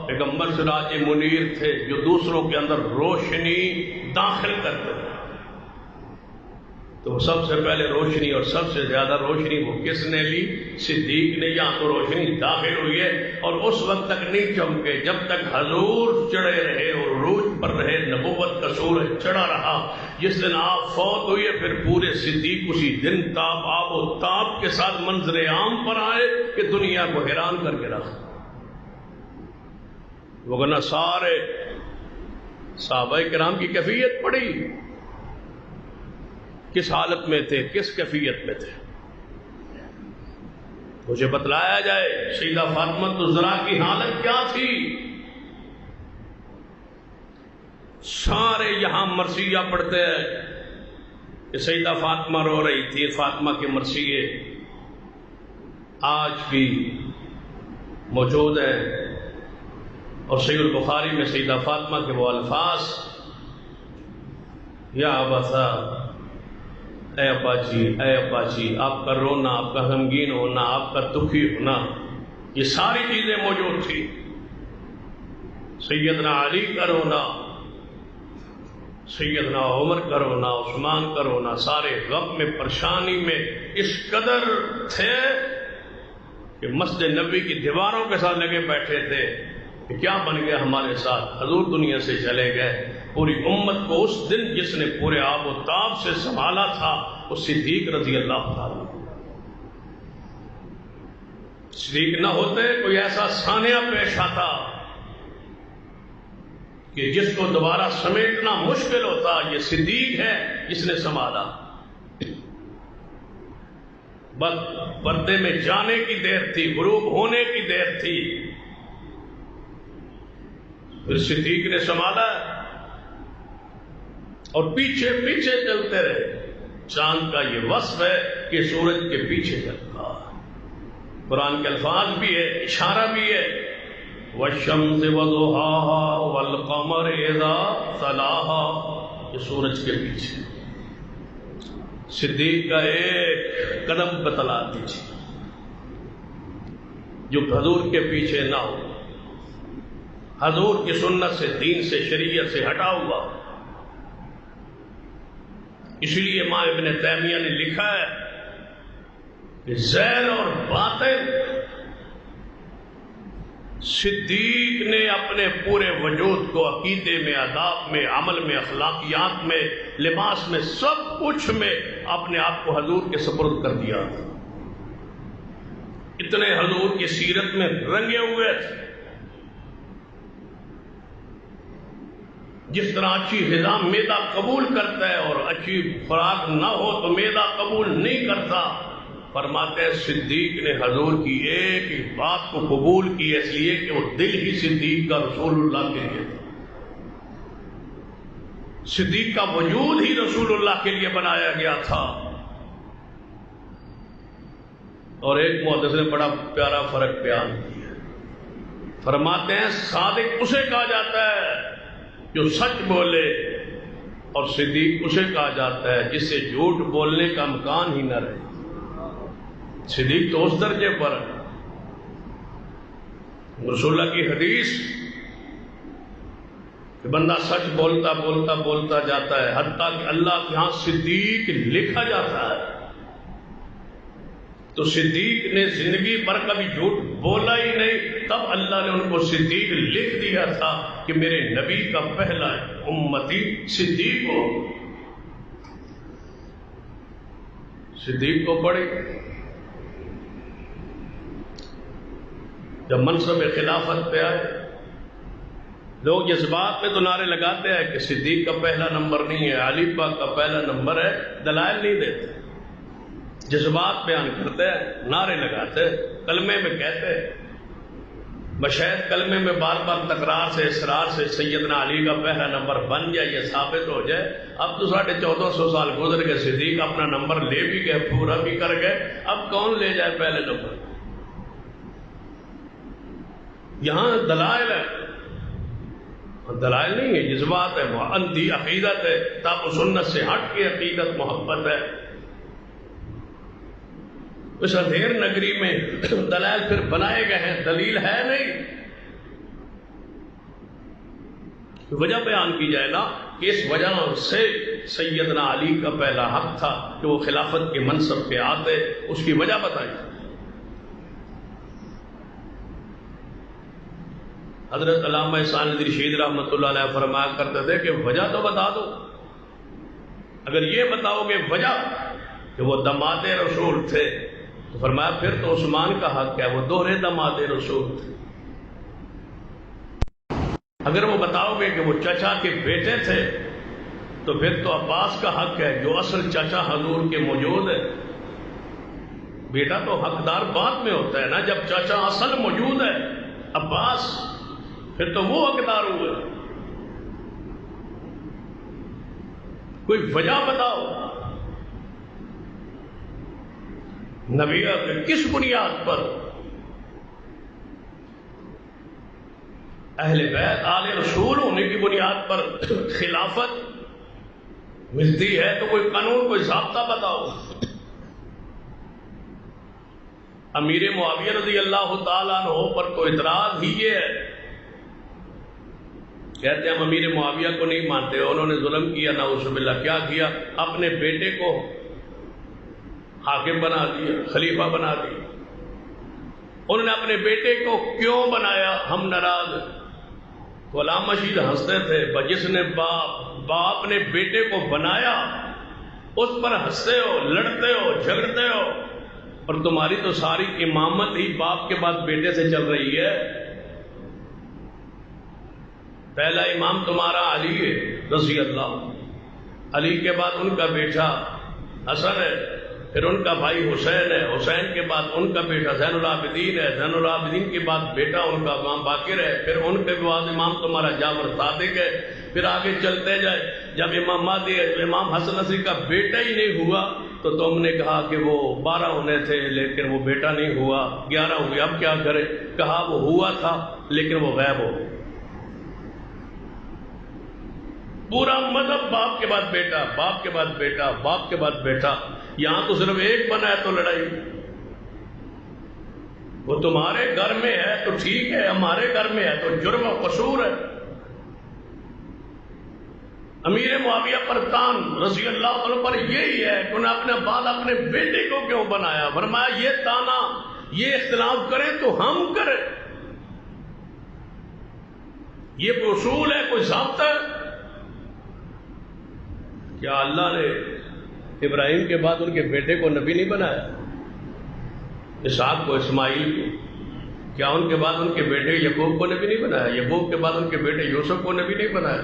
پیغمبر سراج منیر تھے جو دوسروں کے اندر روشنی داخل کرتے تھے۔ تو سب سے پہلے روشنی اور سب سے زیادہ روشنی وہ کس نے لی؟ صدیق نے۔ یہاں تو روشنی داخل ہوئی ہے اور اس وقت تک نہیں چمکے جب تک حضور چڑھے رہے اور عروج پر رہے، نبوت کا سورج چڑھا رہا۔ جس دن آپ فوت ہوئے پھر پورے صدیق اسی دن تاب آب و تاب کے ساتھ منظر عام پر آئے کہ دنیا کو حیران کر کے رکھا۔ وگرنہ سارے صحابہ کرام کی کیفیت پڑی، کس حالت میں تھے، کس کیفیت میں تھے، مجھے بتلایا جائے۔ سیدہ فاطمہ الزہرا کی حالت کیا تھی؟ سارے یہاں مرثیہ پڑھتے ہیں کہ سیدہ فاطمہ رو رہی تھی۔ فاطمہ کے مرثیے آج بھی موجود ہیں اور صحیح البخاری میں سیدہ فاطمہ کے وہ الفاظ، یا ابا، اے ابا جی، اے ابا جی، آپ کا رونا، آپ کا غمگین ہونا، آپ کا دکھی ہونا، یہ ساری چیزیں موجود تھی۔ سیدنا علی کا رونا، سیدنا عمر کا رونا، عثمان کا رونا، سارے غم میں، پریشانی میں اس قدر تھے کہ مسجد نبی کی دیواروں کے ساتھ لگے بیٹھے تھے کہ کیا بن گیا ہمارے ساتھ، حضور دنیا سے چلے گئے۔ پوری امت کو اس دن جس نے پورے آب و تاب سے سنبھالا تھا وہ صدیق رضی اللہ تعالیٰ۔ صدیق نہ ہوتے کوئی ایسا سانحہ پیش آتا کہ جس کو دوبارہ سمیٹنا مشکل ہوتا، یہ صدیق ہے جس نے سنبھالا۔ بس پردے میں جانے کی دیر تھی، غروب ہونے کی دیر تھی، پھر صدیق نے سنبھالا اور پیچھے پیچھے چلتے رہے۔ چاند کا یہ وصف ہے کہ سورج کے پیچھے چلتا۔ قرآن کے الفاظ بھی ہے، اشارہ بھی ہے، والشمس وضحاها والقمر اذا تلاها، یہ سورج کے پیچھے۔ صدیق کا ایک قدم بتلا دیجیے جو حضور کے پیچھے نہ ہو، حضور کی سنت سے، دین سے، شریعت سے ہٹا ہوا۔ اس لیے امام ابن تیمیہ نے لکھا ہے کہ ظاہر اور باطن صدیق نے اپنے پورے وجود کو عقیدے میں، آداب میں، عمل میں، اخلاقیات میں، لباس میں، سب کچھ میں اپنے آپ کو حضور کے سپرد کر دیا۔ اتنے حضور کی سیرت میں رنگے ہوئے تھے۔ جس طرح اچھی غذا معدہ قبول کرتا ہے اور اچھی خوراک نہ ہو تو معدہ قبول نہیں کرتا، فرماتے ہیں صدیق نے حضور کی ایک ایک بات کو قبول کی، اس لیے کہ وہ دل ہی صدیق کا رسول اللہ کے لیے تھا۔ صدیق کا وجود ہی رسول اللہ کے لیے بنایا گیا تھا۔ اور ایک محدث نے بڑا پیارا فرق بیان کیا، فرماتے ہیں صادق اسے کہا جاتا ہے جو سچ بولے، اور صدیق اسے کہا جاتا ہے جس سے جھوٹ بولنے کا امکان ہی نہ رہے۔ صدیق تو اس درجے پر ہے۔ رسول اللہ کی حدیث کہ بندہ سچ بولتا بولتا بولتا جاتا ہے حتیٰ کہ اللہ کے ہاں صدیق لکھا جاتا ہے۔ تو صدیق نے زندگی بھر کبھی جھوٹ بولا ہی نہیں، تب اللہ نے ان کو صدیق لکھ دیا تھا کہ میرے نبی کا پہلا امتی صدیق ہو۔ صدیق کو پڑھی، جب منصب خلافت پہ آئے لوگ جذبات میں تو نعرے لگاتے ہیں کہ صدیق کا پہلا نمبر نہیں ہے، علی پاک کا پہلا نمبر ہے، دلائل نہیں دیتے، جذبات بیان کرتے ہیں، نعرے لگاتے ہیں، کلمے میں کہتے ہیں، بشاید کلمے میں بار بار تکرار سے اصرار سے سیدنا علی کا پہلا نمبر بن جائے، یہ ثابت ہو جائے۔ اب تو 1450 سال گزر گئے، صدیق اپنا نمبر لے بھی گئے، پورا بھی کر گئے، اب کون لے جائے پہلے نمبر؟ یہاں دلائل ہے، دلائل نہیں ہے، جذبات ہے، اندھی عقیدت ہے، کتاب و سنت سے ہٹ کے عقیدت محبت ہے۔ اس اندھیر نگری میں دلائل پھر بنائے گئے ہیں، دلیل ہے نہیں، وجہ بیان کی جائے نا کہ اس وجہ سے سیدنا علی کا پہلا حق تھا کہ وہ خلافت کے منصب پہ آتے، اس کی وجہ بتائی۔ حضرت علامہ احسان علی رشید رحمۃ اللہ علیہ فرمایا کرتے تھے کہ وجہ تو بتا دو، اگر یہ بتاؤ گے وجہ کہ وہ داماد رسول تھے تو فرمایا پھر تو عثمان کا حق ہے، وہ دوہرے داماد رسول تھے۔ اگر وہ بتاؤ گے کہ وہ چچا کے بیٹے تھے تو پھر تو عباس کا حق ہے، جو اصل چچا حضور کے موجود ہے۔ بیٹا تو حقدار بعد میں ہوتا ہے نا، جب چچا اصل موجود ہے عباس، پھر تو وہ حقدار ہوئے۔ کوئی وجہ بتاؤ، نبی کس بنیاد پر اہل بیت آل رسول ہونے کی بنیاد پر خلافت ملتی ہے؟ تو کوئی قانون، کوئی ضابطہ بتاؤ۔ امیر معاویہ رضی اللہ تعالیٰ عنہ پر تو اعتراض ہی یہ ہے، کہتے ہیں ہم امیر معاویہ کو نہیں مانتے، انہوں نے ظلم کیا، نعوذ باللہ۔ کیا کیا؟ اپنے بیٹے کو حاکم بنا دیا، خلیفہ بنا دیا۔ انہوں نے اپنے بیٹے کو کیوں بنایا؟ ہم ناراض۔ غلام مشید ہنستے تھے، جس نے باپ نے بیٹے کو بنایا اس پر ہنستے ہو، لڑتے ہو، جھگڑتے ہو، اور تمہاری تو ساری امامت ہی باپ کے بعد بیٹے سے چل رہی ہے۔ پہلا امام تمہارا علی ہے رضی اللہ، علی کے بعد ان کا بیٹا حسن ہے، پھر ان کا بھائی حسین ہے، حسین کے بعد ان کا بیٹا زین العابدین ہے، زین العابدین کے بعد بیٹا ان کا امام باقر ہے، پھر ان کے بعد امام تمہارا جعفر صادق ہے، پھر آگے چلتے جائے۔ جب امام مہدی امام حسن عصری کا بیٹا ہی نہیں ہوا تو تم نے کہا کہ وہ 12 ہونے تھے لیکن وہ بیٹا نہیں ہوا، 11 ہوئے، اب کیا کرے؟ کہا وہ ہوا تھا لیکن وہ غائب ہو گیا۔ پورا مذہب باپ کے بعد بیٹا، باپ کے بعد بیٹا، باپ کے بعد بیٹا۔ یہاں تو صرف ایک بنا ہے تو لڑائی۔ وہ تمہارے گھر میں ہے تو ٹھیک ہے، ہمارے گھر میں ہے تو جرم و قصور ہے۔ امیر معاویہ پر تان رضی اللہ عنہ پر یہی ہے کہ انہیں اپنے بعد اپنے بیٹے کو کیوں بنایا؟ فرمایا یہ تانا، یہ اختلاف کریں تو ہم کریں، یہ کوئی اصول ہے، کوئی ضابطہ ہے؟ کیا اللہ نے ابراہیم کے بعد ان کے بیٹے کو نبی نہیں بنایا؟ اسحاق کو، اسماعیل کو؟ کیا ان کے بعد ان کے بیٹے یعقوب کو نبی نہیں بنایا؟ یعقوب کے بعد ان کے بیٹے یوسف کو نبی نہیں بنایا؟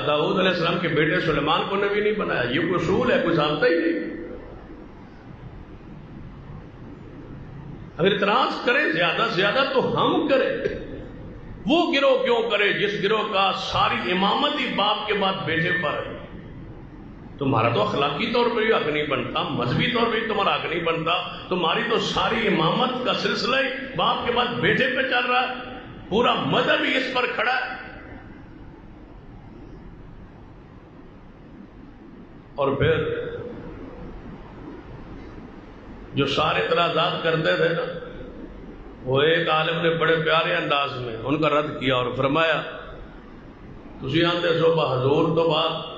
داؤد علیہ السلام کے بیٹے سلیمان کو نبی نہیں بنایا؟ یہ کوئی اصول ہے، کوئی ضابطہ ہی نہیں۔ اگر اعتراض کریں زیادہ سے زیادہ تو ہم کریں، وہ گروہ کیوں کرے جس گروہ کا ساری امامت ہی باپ کے بعد بیٹے پر ہے؟ تمہارا تو اخلاقی طور پر بھی حق نہیں بنتا، مذہبی طور پر بھی تمہارا حق نہیں بنتا، تمہاری تو ساری امامت کا سلسلہ ہی باپ کے بعد بیٹے پہ چل رہا ہے، پورا مذہب ہی اس پر کھڑا ہے۔ اور پھر جو سارے اعتراضات کرتے تھے نا، وہ ایک عالم نے بڑے پیارے انداز میں ان کا رد کیا اور فرمایا تسی آندے سو بحضور تو بات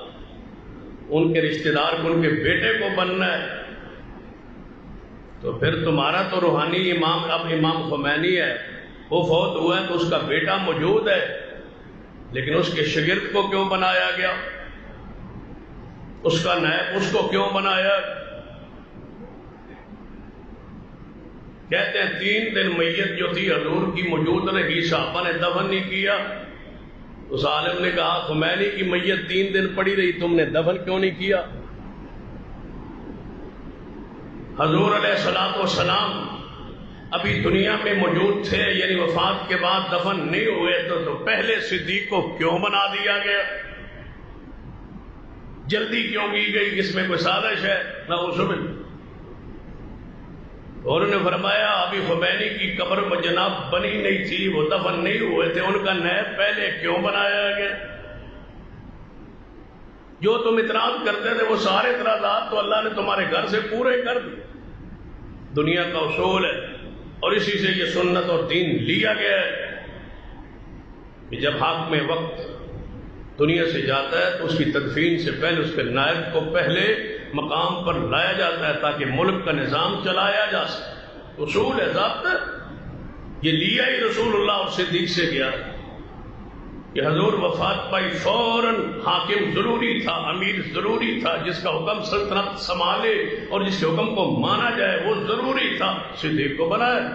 ان کے رشتہ دار کو ان کے بیٹے کو بننا ہے، تو پھر تمہارا تو روحانی امام اب امام خمینی ہے، وہ فوت ہوا ہے تو اس کا بیٹا موجود ہے، لیکن اس کے شاگرد کو کیوں بنایا گیا؟ اس کا نائب اس کو کیوں بنایا؟ کہتے ہیں 3 دن میت جو تھی حضور کی موجود رہی، صحابہ نے دفن نہیں کیا، اس عالم نے کہا خمینی کی میت 3 دن پڑی رہی، تم نے دفن کیوں نہیں کیا؟ حضور علیہ الصلوۃ والسلام ابھی دنیا میں موجود تھے، یعنی وفات کے بعد دفن نہیں ہوئے، تو پہلے صدیق کو کیوں بنا دیا گیا؟ جلدی کیوں کی گئی؟ اس میں کوئی سازش ہے؟ نعوذ باللہ۔ اور انہوں نے فرمایا ابھی خمینی کی قبر میں جناب بنی نہیں تھی، وہ دفن نہیں ہوئے تھے، ان کا نیب پہلے کیوں بنایا گیا؟ جو تم اعتراض کرتے تھے وہ سارے اعتراضات تو اللہ نے تمہارے گھر سے پورے کر دیے۔ دنیا کا اصول ہے اور اسی سے یہ سنت اور دین لیا گیا ہے کہ جب حاکم وقت دنیا سے جاتا ہے تو اس کی تدفین سے پہلے اس کے نائب کو پہلے مقام پر لایا جاتا ہے تاکہ ملک کا نظام چلایا جا سکے۔ اصول ہے، ضابطہ، یہ لیا ہی رسول اللہ اور صدیق سے گیا کہ حضور وفات پائی فوراً حاکم ضروری تھا، امیر ضروری تھا، جس کا حکم سلطنت سنبھالے اور جس کے حکم کو مانا جائے وہ ضروری تھا۔ صدیق کو بنایا،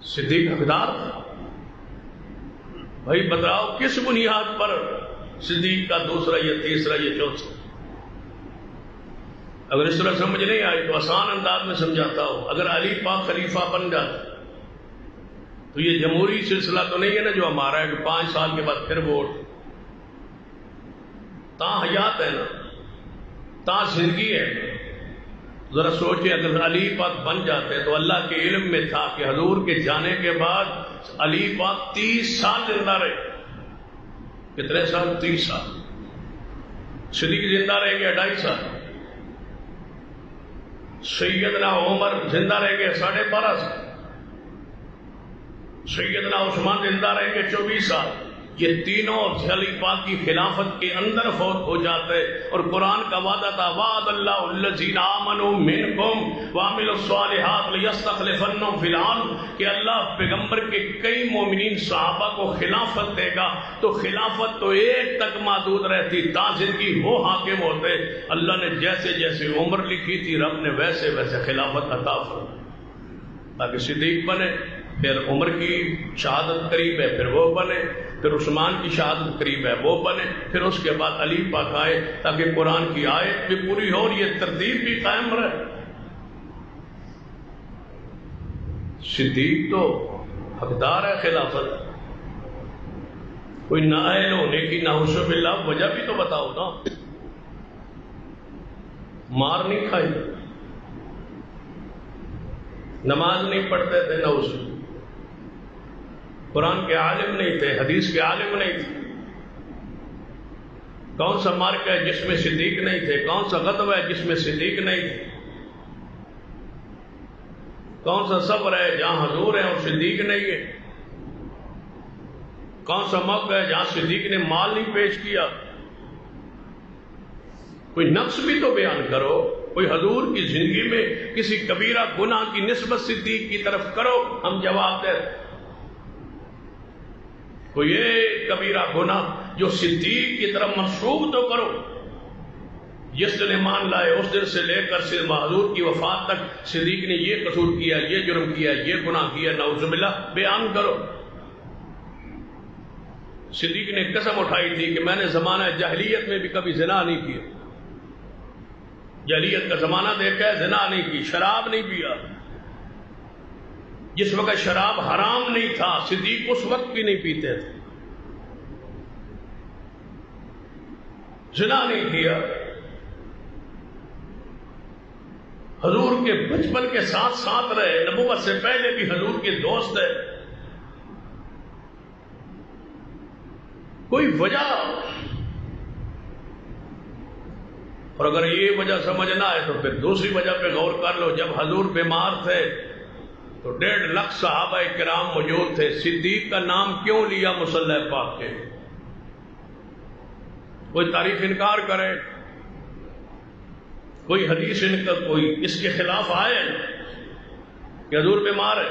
صدیق حقدار تھا۔ بھائی بتاؤ کس بنیاد پر صدیق کا دوسرا یا تیسرا یا چوتھا؟ اگر اس طرح سمجھ نہیں آئی تو آسان انداز میں سمجھاتا ہوں۔ اگر علی پاک خلیفہ بن جاتا تو یہ جمہوری سلسلہ تو نہیں ہے نا جو ہمارا ہے کہ 5 سال کے بعد پھر ووٹ، تا حیات ہے نا، تا زندگی ہے۔ ذرا سوچیں اگر علی پاک بن جاتے تو اللہ کے علم میں تھا کہ حضور کے جانے کے بعد علی پاک 30 سال زندہ رہے۔ کتنے سال؟ 30 سال۔ صدیق زندہ رہے گے 2.5 سال، سیدنا عمر زندہ رہے گے 12.5 سال، سیدنا عثمان زندہ رہیں گے 24 سال۔ یہ تینوں علی پاک کی خلافت کے اندر فوت ہو جاتے، اور قرآن کا وعدہ تھا وعد اللہ الذین آمنوا منکم وعملوا الصالحات لیستخلفنہم فی الارض، کہ اللہ پیغمبر کے کئی مومنین صحابہ کو خلافت دے گا، تو خلافت تو ایک تک محدود رہتی، تا زندگی وہ حاکم ہوتے۔ اللہ نے جیسے جیسے عمر لکھی تھی رب نے ویسے ویسے خلافت عطا فرمائی تاکہ صدیق بنے، پھر عمر کی شہادت قریب ہے پھر وہ بنے، پھر عثمان کی شہادت قریب ہے وہ بنے، پھر اس کے بعد علی پاک آئے تاکہ قرآن کی آیت بھی پوری ہو اور یہ ترتیب بھی قائم رہے۔ صدیق تو حقدار ہے خلافت، کوئی نااہل ہونے کی نعوذ باللہ وجہ بھی تو بتاؤ نا۔ مار نہیں کھائی، نماز نہیں پڑھتے تھے، نعوذ، قرآن کے عالم نہیں تھے، حدیث کے عالم نہیں تھے۔ کون سا مارکہ ہے جس میں صدیق نہیں تھے؟ کون سا غزوہ ہے جس میں صدیق نہیں تھے؟ کون سا صبر ہے جہاں حضور ہے اور صدیق نہیں ہے؟ کون سا موقع ہے جہاں صدیق نے مال نہیں پیش کیا؟ کوئی نقص بھی تو بیان کرو، کوئی حضور کی زندگی میں کسی کبیرہ گناہ کی نسبت صدیق کی طرف کرو، ہم جواب دیں۔ کوئی ایک کبیرہ گناہ جو صدیق کی طرف منسوب تو کرو۔ جس دن ایمان لائے اس دن سے لے کر صرف حضور کی وفات تک صدیق نے یہ قصور کیا، یہ جرم کیا، یہ گناہ کیا، نعوذ باللہ، بیان کرو۔ صدیق نے قسم اٹھائی تھی کہ میں نے زمانہ جاہلیت میں بھی کبھی زنا نہیں کیا، جاہلیت کا زمانہ دیکھا ہے، زنا نہیں کی، شراب نہیں پیا۔ جس وقت شراب حرام نہیں تھا صدیق اس وقت بھی نہیں پیتے تھے، زنا نہیں کیا، حضور کے بچپن کے ساتھ ساتھ رہے، نبوت سے پہلے بھی حضور کے دوست ہے۔ کوئی وجہ، اور اگر یہ وجہ سمجھنا ہے تو پھر دوسری وجہ پہ غور کر لو۔ جب حضور بیمار تھے تو 1.5 لاکھ صحابہ کرام موجود تھے، صدیق کا نام کیوں لیا مصلی پاک کے؟ کوئی تاریخ انکار کرے، کوئی حدیث انکار، کوئی اس کے خلاف آئے کہ حضور بیمار ہے،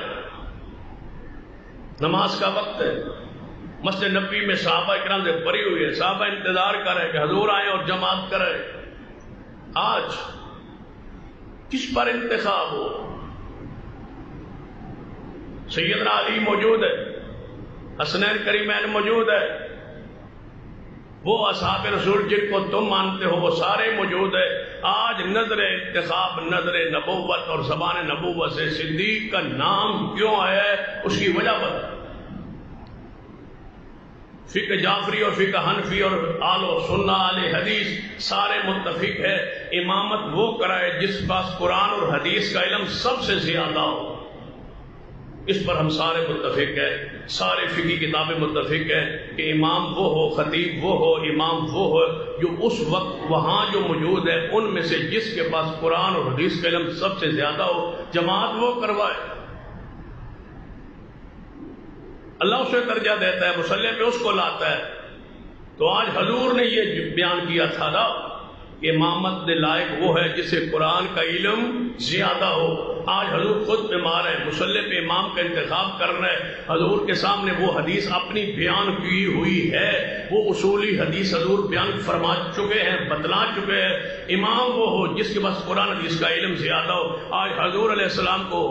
نماز کا وقت ہے، مسجد نبوی میں صحابہ کرام سے بری ہوئی ہے، صحابہ انتظار کر رہے کہ حضور آئیں اور جماعت کرے۔ آج کس پر انتخاب ہو؟ سیدنا علی موجود ہے، حسنین کریمین موجود ہے، وہ اصحاب رسول جن کو تم مانتے ہو وہ سارے موجود ہیں۔ آج نظر انتخاب، نظر نبوت اور زبان نبوت سے صدیق کا نام کیوں ہے، اس کی وجہ بتا۔ فقہ جعفری اور فقہ حنفی اور آل و سنہ اہل حدیث سارے متفق ہے امامت وہ کرائے جس پاس قرآن اور حدیث کا علم سب سے زیادہ ہو۔ اس پر ہم سارے متفق ہیں، سارے فقہی کتابیں متفق ہیں کہ امام وہ ہو، خطیب وہ ہو، امام وہ ہو جو اس وقت وہاں جو موجود ہے ان میں سے جس کے پاس قرآن اور حدیث کا علم سب سے زیادہ ہو، جماعت وہ کروائے۔ اللہ اسے درجہ دیتا ہے، مصلی پہ اس کو لاتا ہے۔ تو آج حضور نے یہ بیان کیا تھا نا کہ امامت دے لائق وہ ہے جسے قرآن کا علم زیادہ ہو۔ آج حضور خود بیمار ہے، مصلی پہ امام کا انتخاب کر رہے ہیں، حضور کے سامنے وہ حدیث اپنی بیان کی ہوئی ہے، وہ اصولی حدیث حضور بیان فرما چکے ہیں، بتلا چکے ہیں۔ امام وہ ہو جس کے پاس قرآن حدیث کا علم زیادہ ہو۔ آج حضور علیہ السلام کو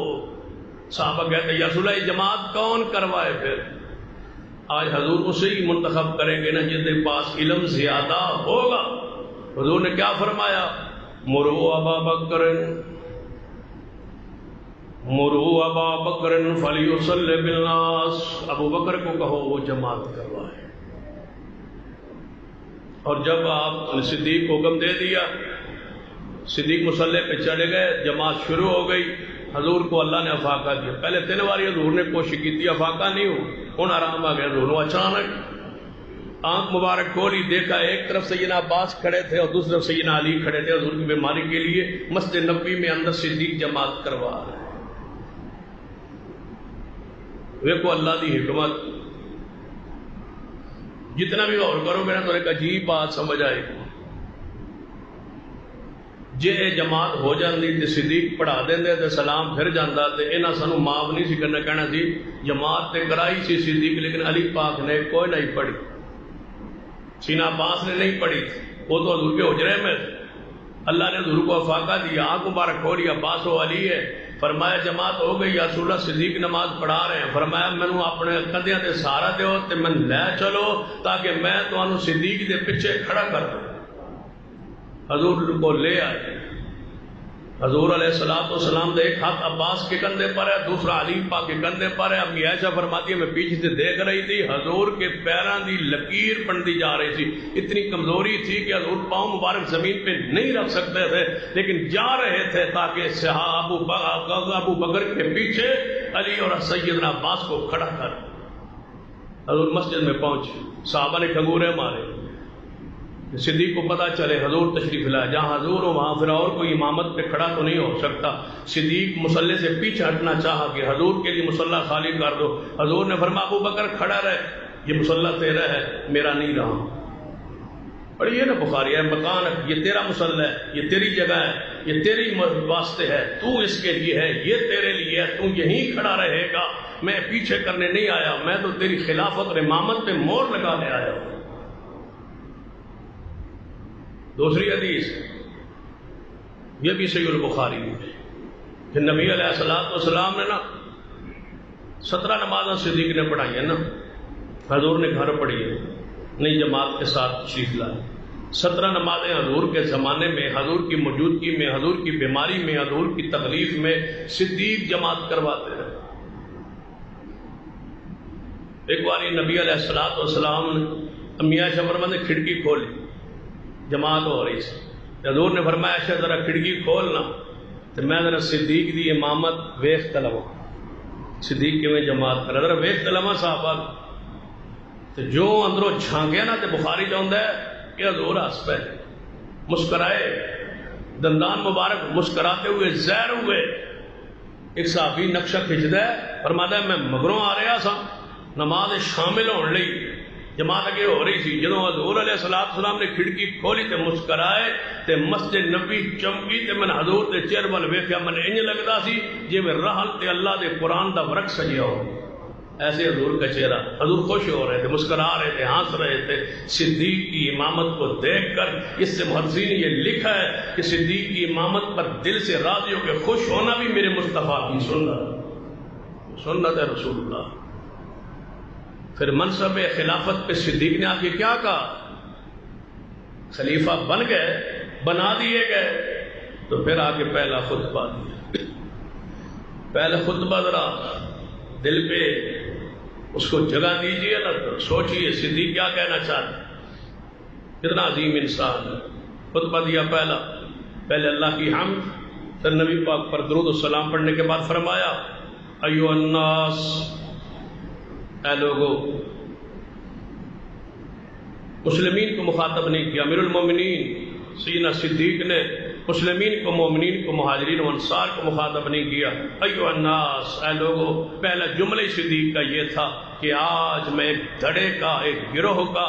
صحابہ کہتے ہیں یا رسول اللہ جماعت کون کروائے؟ پھر آج حضور اسے ہی منتخب کریں گے نا جس کے پاس علم زیادہ ہوگا۔ حضور نے کیا فرمایا؟ مرو ابا بکر، مرو ابا بکر فلیصلی بالناس، ابو بکر کو کہو وہ جماعت کروائے۔ اور جب آپ صدیق کو حکم دے دیا، صدیق مصلی پہ چڑھ گئے، جماعت شروع ہو گئی۔ حضور کو اللہ نے افاقہ دیا، پہلے 3 باری حضور نے کوشش کی تھی، افاقہ نہیں ہو، ہوں آرام آ گیا حضور کو۔ اچانک آنکھ مبارک کھولی، دیکھا ایک طرف سیدنا عباس کھڑے تھے اور دوسری طرف سیدنا علی کھڑے تھے حضور کی بیماری کے لیے مسجد نبوی میں اندر صدیق جماعت کروا رہے ہیں۔ دیکھو اللہ دی حکمت، جتنا بھی غور کرو گے نا تو ایک عجیب بات سمجھ آئے گی۔ جے جماعت ہو جاندی تے صدیق پڑھا دیندے تے سلام پھر جاندا تے انہاں سانو معاف نہیں سی کرنا، کہنا سی جماعت تے کرائی سی صدیق لیکن علی پاک نے کوئی نہیں پڑھی، سینا عباس نے نہیں پڑھی، وہ تو حضور کے حجرے میں۔ اللہ نے حضور کو افاقہ دیا، آنکھ مبارک کھولی، عباس و علی ہے، فرمایا جماعت ہو گئی، یا رسول اللہ صدیق نماز پڑھا رہے ہیں، فرمایا مینوں اپنے کندھیاں تے سہارا دیو تے میں لے چلو تاکہ میں تانوں صدیق دے پیچھے کھڑا کر دوں۔ حضور کو لے آئے، حضور علیہ السلام دے ایک ہاتھ عباس کے کندھے پر ہے، دوسرا علی پاک کے کندھے پر ہے۔ امی عائشہ فرماتی ہے میں پیچھے سے دیکھ رہی تھی، حضور کے پیراں دی لکیر بنتی جا رہی تھی، اتنی کمزوری تھی کہ حضور پاؤں مبارک زمین پہ نہیں رکھ سکتے تھے لیکن جا رہے تھے تاکہ ابو بکر کے پیچھے علی اور سیدنا عباس کو کھڑا کر۔ حضور مسجد میں پہنچے، صحابہ نے کھنگورے مارے، صدیق کو پتا چلے حضور تشریف لائے، جہاں حضور ہو وہاں پھر اور کوئی امامت پہ کھڑا تو نہیں ہو سکتا۔ صدیق مصلی سے پیچھے ہٹنا چاہا کہ حضور کے لیے مصلی خالی کر دو، حضور نے فرمایا ابو بکر کھڑا رہے، یہ مصلی تیرا ہے میرا نہیں رہا۔ پڑھیے نا بخاری ہے، مکان یہ تیرا مصلی ہے، یہ تیری جگہ ہے، یہ تیری واسطے ہے، تو اس کے لیے ہے، یہ تیرے لیے ہے، تو یہیں کھڑا رہے گا، میں پیچھے کرنے نہیں آیا، میں تو تیری خلافت اور امامت پہ مور لگانے آیا ہوں۔ دوسری حدیث یہ بھی صحیح البخاری ہے کہ نبی علیہ السلام نے نا 17 نمازیں صدیق نے پڑھائی ہیں نا، حضور نے گھر پڑھی ہے، نہیں جماعت کے ساتھ تشریف لائے۔ 17 نمازیں حضور کے زمانے میں، حضور کی موجودگی میں، حضور کی بیماری میں، حضور کی تکلیف میں صدیق جماعت کرواتے رہے۔ ایک بار نبی علیہ السلام نے امی عائشہ فرماتی نے کھڑکی کھولی، جماعت ہو رہی تھی، حضور نے فرمایا عائشہ ذرا کھڑکی کھولنا تو میں ذرا صدیق دی امامت ویخ تلوا، صدیق کے میں جماعت کرا ذرا ویخ تلوا صحابہ تو جو اندروں جھانکیا نا تو بخاری چاہتا ہے کہ حضور ہس پہ مسکرائے، دندان مبارک مسکراتے ہوئے زہر ہوئے۔ ایک صحابی نقشہ کھچتا ہے، فرماتا ہے میں مگروں آ رہا سا نماز شامل ہونے لئی، جماعت اگے ہو رہی تھی، جدوں حضور علیہ السلام نے کھڑکی کھولی تے مسکرائے تے مسجد نبی چمکی تے میں حضور دے چہرے ول ویکھیا، میں انج لگدا سی جویں رحل تے اللہ دے قرآن دا ورق سجیا ہو، ایسے حضور کا چہرہ۔ حضور خوش ہو رہے تھے، مسکرا رہے تھے، ہنس رہے تھے صدیق کی امامت کو دیکھ کر۔ اس سے محدثین نے یہ لکھا ہے کہ صدیق کی امامت پر دل سے راضی ہو کے خوش ہونا بھی میرے مصطفیٰ کی سنت ہے رسول اللہ۔ پھر منصب خلافت پہ صدیق نے آ کے کیا کہا؟ خلیفہ بن گئے، بنا دیے گئے، تو پھر آ کے پہلا خطبہ دیا۔ پہلا خطبہ ذرا دل پہ اس کو جگہ دیجیے نا، سوچئے صدیق کیا کہنا چاہتے، کتنا عظیم انسان ہے۔ خطبہ دیا پہلے اللہ کی حمد، پھر نبی پاک پر درود و سلام پڑھنے کے بعد فرمایا ایھا الناس، اے لوگو، مسلمین کو مخاطب نہیں کیا، امیر المومنین سیدنا صدیق نے مسلمین کو، مومنین کو، مہاجرین و انصار کو مخاطب نہیں کیا۔ ایھا الناس، اے لوگو، پہلا جملہ صدیق کا یہ تھا کہ آج میں ایک دھڑے کا، ایک گروہ کا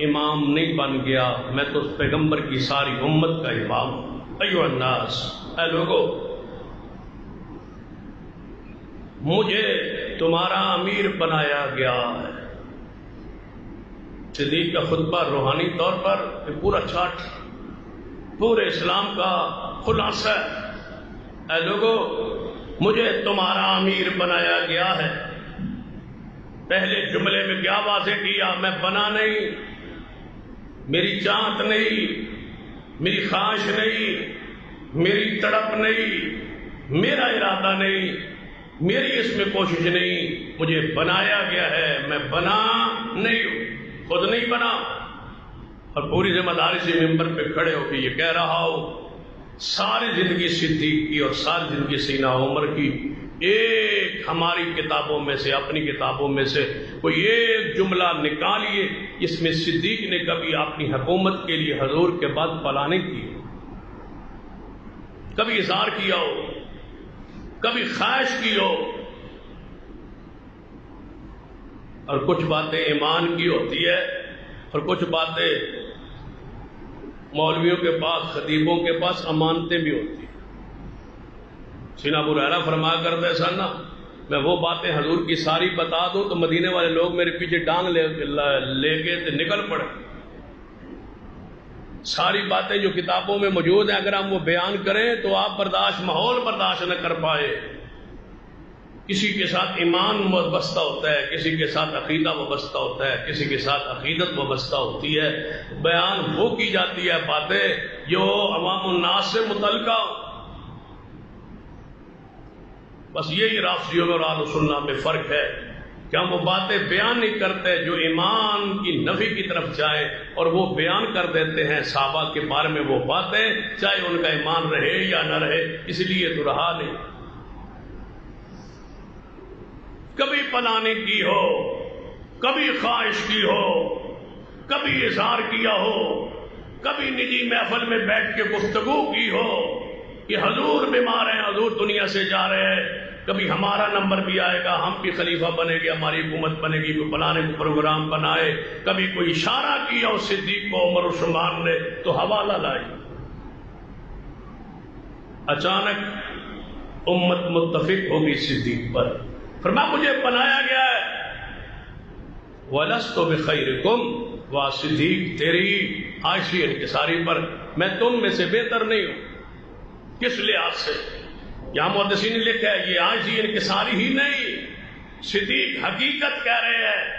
امام نہیں بن گیا، میں تو پیغمبر کی ساری امت کا امام ہوں۔ ایھا الناس، اے لوگو، مجھے تمہارا امیر بنایا گیا ہے۔ صدیق کا خطبہ روحانی طور پر پورا چارٹ، پورے اسلام کا خلاصہ ہے۔ اے لوگو، مجھے تمہارا امیر بنایا گیا ہے۔ پہلے جملے میں کیا واضح کیا؟ میں بنا نہیں، میری چاہت نہیں، میری خواہش نہیں، میری تڑپ نہیں، میرا ارادہ نہیں، میری اس میں کوشش نہیں، مجھے بنایا گیا ہے، میں بنا نہیں ہوں، خود نہیں بنا۔ اور پوری ذمہ داری سے ممبر پہ کھڑے ہو کے یہ کہہ رہا ہوں، ساری زندگی صدیق کی اور ساری زندگی سیدنا عمر کی، ایک ہماری کتابوں میں سے، اپنی کتابوں میں سے کوئی ایک جملہ نکالیے جس میں صدیق نے کبھی اپنی حکومت کے لیے حضور کے بعد پلا نہیں کی، کبھی اظہار کیا ہو، کبھی خواہش کی ہو۔ اور کچھ باتیں ایمان کی ہوتی ہے اور کچھ باتیں مولویوں کے پاس، خطیبوں کے پاس امانتیں بھی ہوتی ہیں۔ سیدنا ابو ہریرہ فرمایا کرتے سن نا، میں وہ باتیں حضور کی ساری بتا دوں تو مدینے والے لوگ میرے پیچھے ڈانگ لے کے نکل پڑے۔ ساری باتیں جو کتابوں میں موجود ہیں اگر ہم وہ بیان کریں تو آپ ماحول برداشت نہ کر پائے۔ کسی کے ساتھ ایمان وابستہ ہوتا ہے، کسی کے ساتھ عقیدہ وابستہ ہوتا ہے، کسی کے ساتھ عقیدت وابستہ ہوتی ہے۔ بیان وہ کی جاتی ہے باتیں جو عوام الناس سے متعلقہ ہو۔ بس یہی رافضیوں میں اور اہل سنت میں فرق ہے کہ ہم وہ باتیں بیان نہیں کرتے جو ایمان کی نفی کی طرف جائیں، اور وہ بیان کر دیتے ہیں صحابہ کے بارے میں وہ باتیں چاہے ان کا ایمان رہے یا نہ رہے، اس لیے تو رہا نہیں۔ کبھی پلانے کی ہو، کبھی خواہش کی ہو، کبھی اظہار کیا ہو، کبھی نجی محفل میں بیٹھ کے گفتگو کی ہو کہ حضور بیمار ہیں، حضور دنیا سے جا رہے ہیں، کبھی ہمارا نمبر بھی آئے گا، ہم بھی خلیفہ بنے گے، ہماری حکومت بنے گی، کوئی پلانے کو پروگرام بنائے، کبھی کوئی اشارہ کیا اس صدیق کو عمر عثمان نے تو حوالہ لائی۔ اچانک امت متفق ہوگی صدیق پر، فرمایا مجھے بنایا گیا ہے۔ وَلَسْتُ بِخَيْرِكُمْ، وا صدیق تیری عائشی انکساری پر میں تم میں سے بہتر نہیں ہوں۔ کس لحاظ سے؟ یہاں محدثین نے لکھا ہے یہ عائشی انکساری ہی نہیں، صدیق حقیقت کہہ رہے ہیں۔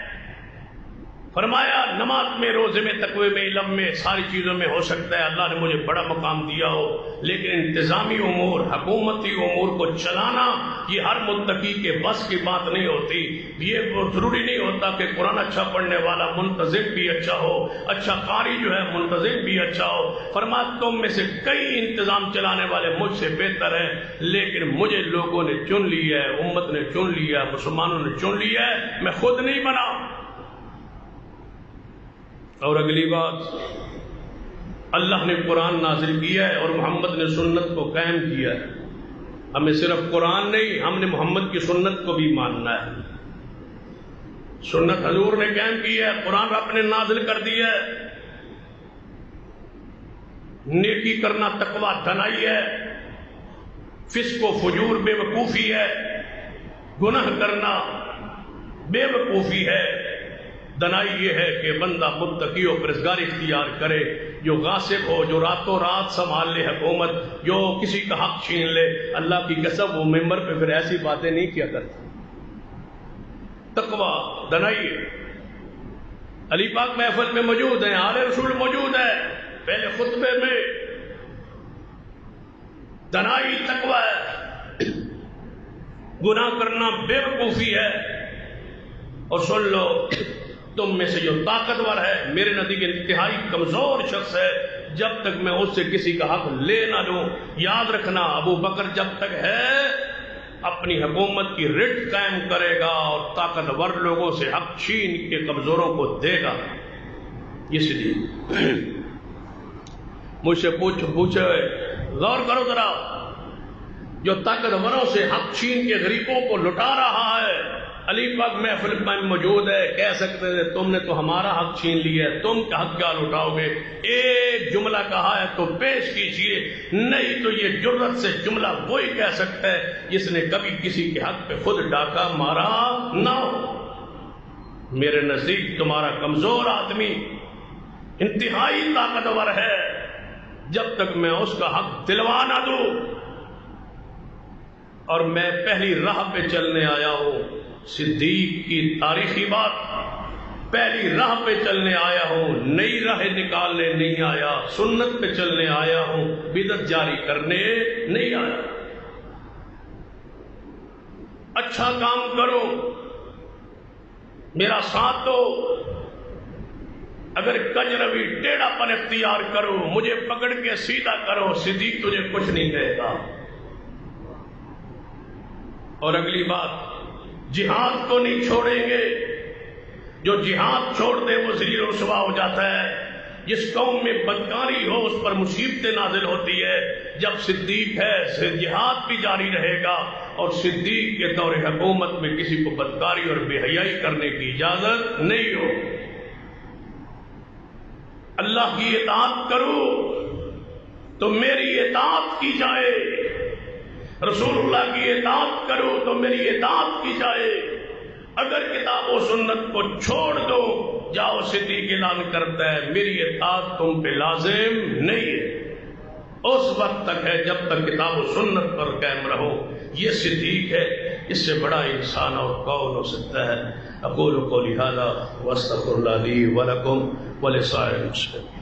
فرمایا نماز میں، روزے میں، تقوی میں، علم میں، ساری چیزوں میں ہو سکتا ہے اللہ نے مجھے بڑا مقام دیا ہو، لیکن انتظامی امور، حکومتی امور کو چلانا یہ ہر متقی کے بس کی بات نہیں ہوتی۔ یہ ضروری نہیں ہوتا کہ قرآن اچھا پڑھنے والا منتظم بھی اچھا ہو، اچھا قاری جو ہے منتظم بھی اچھا ہو۔ فرمایا تم میں سے کئی انتظام چلانے والے مجھ سے بہتر ہیں، لیکن مجھے لوگوں نے چن لیا ہے، امت نے چن لیا ہے، مسلمانوں نے چن لیا ہے، میں خود نہیں بنا۔ اور اگلی بات، اللہ نے قرآن نازل کیا ہے اور محمد نے سنت کو قائم کیا ہے۔ ہمیں صرف قرآن نہیں، ہم نے محمد کی سنت کو بھی ماننا ہے۔ سنت حضور نے قائم کی ہے، قرآن رب نے نازل کر دیا ہے۔ نیکی کرنا تقویٰ دنائی ہے، فسق و فجور بے وقوفی ہے، گناہ کرنا بے وقوفی ہے۔ دنائی یہ ہے کہ بندہ متقی و پرہیزگار اختیار کرے، جو غاصب ہو، جو راتوں رات سنبھال لے حکومت، جو کسی کا حق چھین لے، اللہ کی قسم وہ ممبر پہ پھر ایسی باتیں نہیں کیا کرتا۔ تقویٰ دنائی ہے۔ علی پاک محفل میں موجود ہیں، آل رسول موجود ہے، پہلے خطبے میں دنائی تقوی ہے، گناہ کرنا بے وقوفی ہے، اور سن لو تم میں سے جو طاقتور ہے میرے نزدیک انتہائی کمزور شخص ہے، جب تک میں اس سے کسی کا حق لے نہ لوں، یاد رکھنا ابو بکر جب تک ہے اپنی حکومت کی رٹ قائم کرے گا اور طاقتور لوگوں سے حق چھین کے کمزوروں کو دے گا۔ اس لیے مجھ سے پوچھے غور کرو ذرا، جو طاقتوروں سے حق چھین کے غریبوں کو لٹا رہا ہے، علی پاک محفل میں موجود ہے، کہہ سکتے تھے تم نے تو ہمارا حق چھین لیا ہے، تم کا حق کیا لٹاؤ گے؟ ایک جملہ کہا ہے تو پیش کیجئے، نہیں تو یہ جرت سے جملہ وہی کہہ سکتا ہے جس نے کبھی کسی کے حق پہ خود ڈاکہ مارا نہ ہو۔ میرے نزدیک تمہارا کمزور آدمی انتہائی طاقتور ہے، جب تک میں اس کا حق دلوا نہ دوں، اور میں پہلی راہ پہ چلنے آیا ہوں، صدیق کی تاریخی بات، پہلی راہ پہ چلنے آیا ہوں، نئی راہ نکالنے نہیں آیا، سنت پہ چلنے آیا ہوں، بدعت جاری کرنے نہیں آیا۔ اچھا کام کرو، میرا ساتھ دو، اگر کجروی ٹیڑھا پن اختیار کرو، مجھے پکڑ کے سیدھا کرو، صدیق تجھے کچھ نہیں کہے گا۔ اور اگلی بات، جہاد کو نہیں چھوڑیں گے، جو جہاد چھوڑ دے وہ ذلیل و رسوا ہو جاتا ہے۔ جس قوم میں بدکاری ہو اس پر مصیبتیں نازل ہوتی ہے، جب صدیق ہے جہاد بھی جاری رہے گا، اور صدیق کے دور حکومت میں کسی کو بدکاری اور بے حیائی کرنے کی اجازت نہیں ہو۔ اللہ کی اطاعت کرو تو میری اطاعت کی جائے، رسول اللہ کی اطاعت کرو تو میری اطاعت کی جائے۔ اگر کتاب و سنت کو چھوڑ دو، جاؤ صدیق اعلان کرتا ہے میری اطاعت تم پہ لازم نہیں ہے، اس وقت تک ہے جب تک کتاب و سنت پر قائم رہو۔ یہ صدیق ہے، اس سے بڑا انسان اور کون ہو سکتا ہے؟ اقول قولی ھذا واستغفر اللہ لی ولکم ولسائر المسلمین۔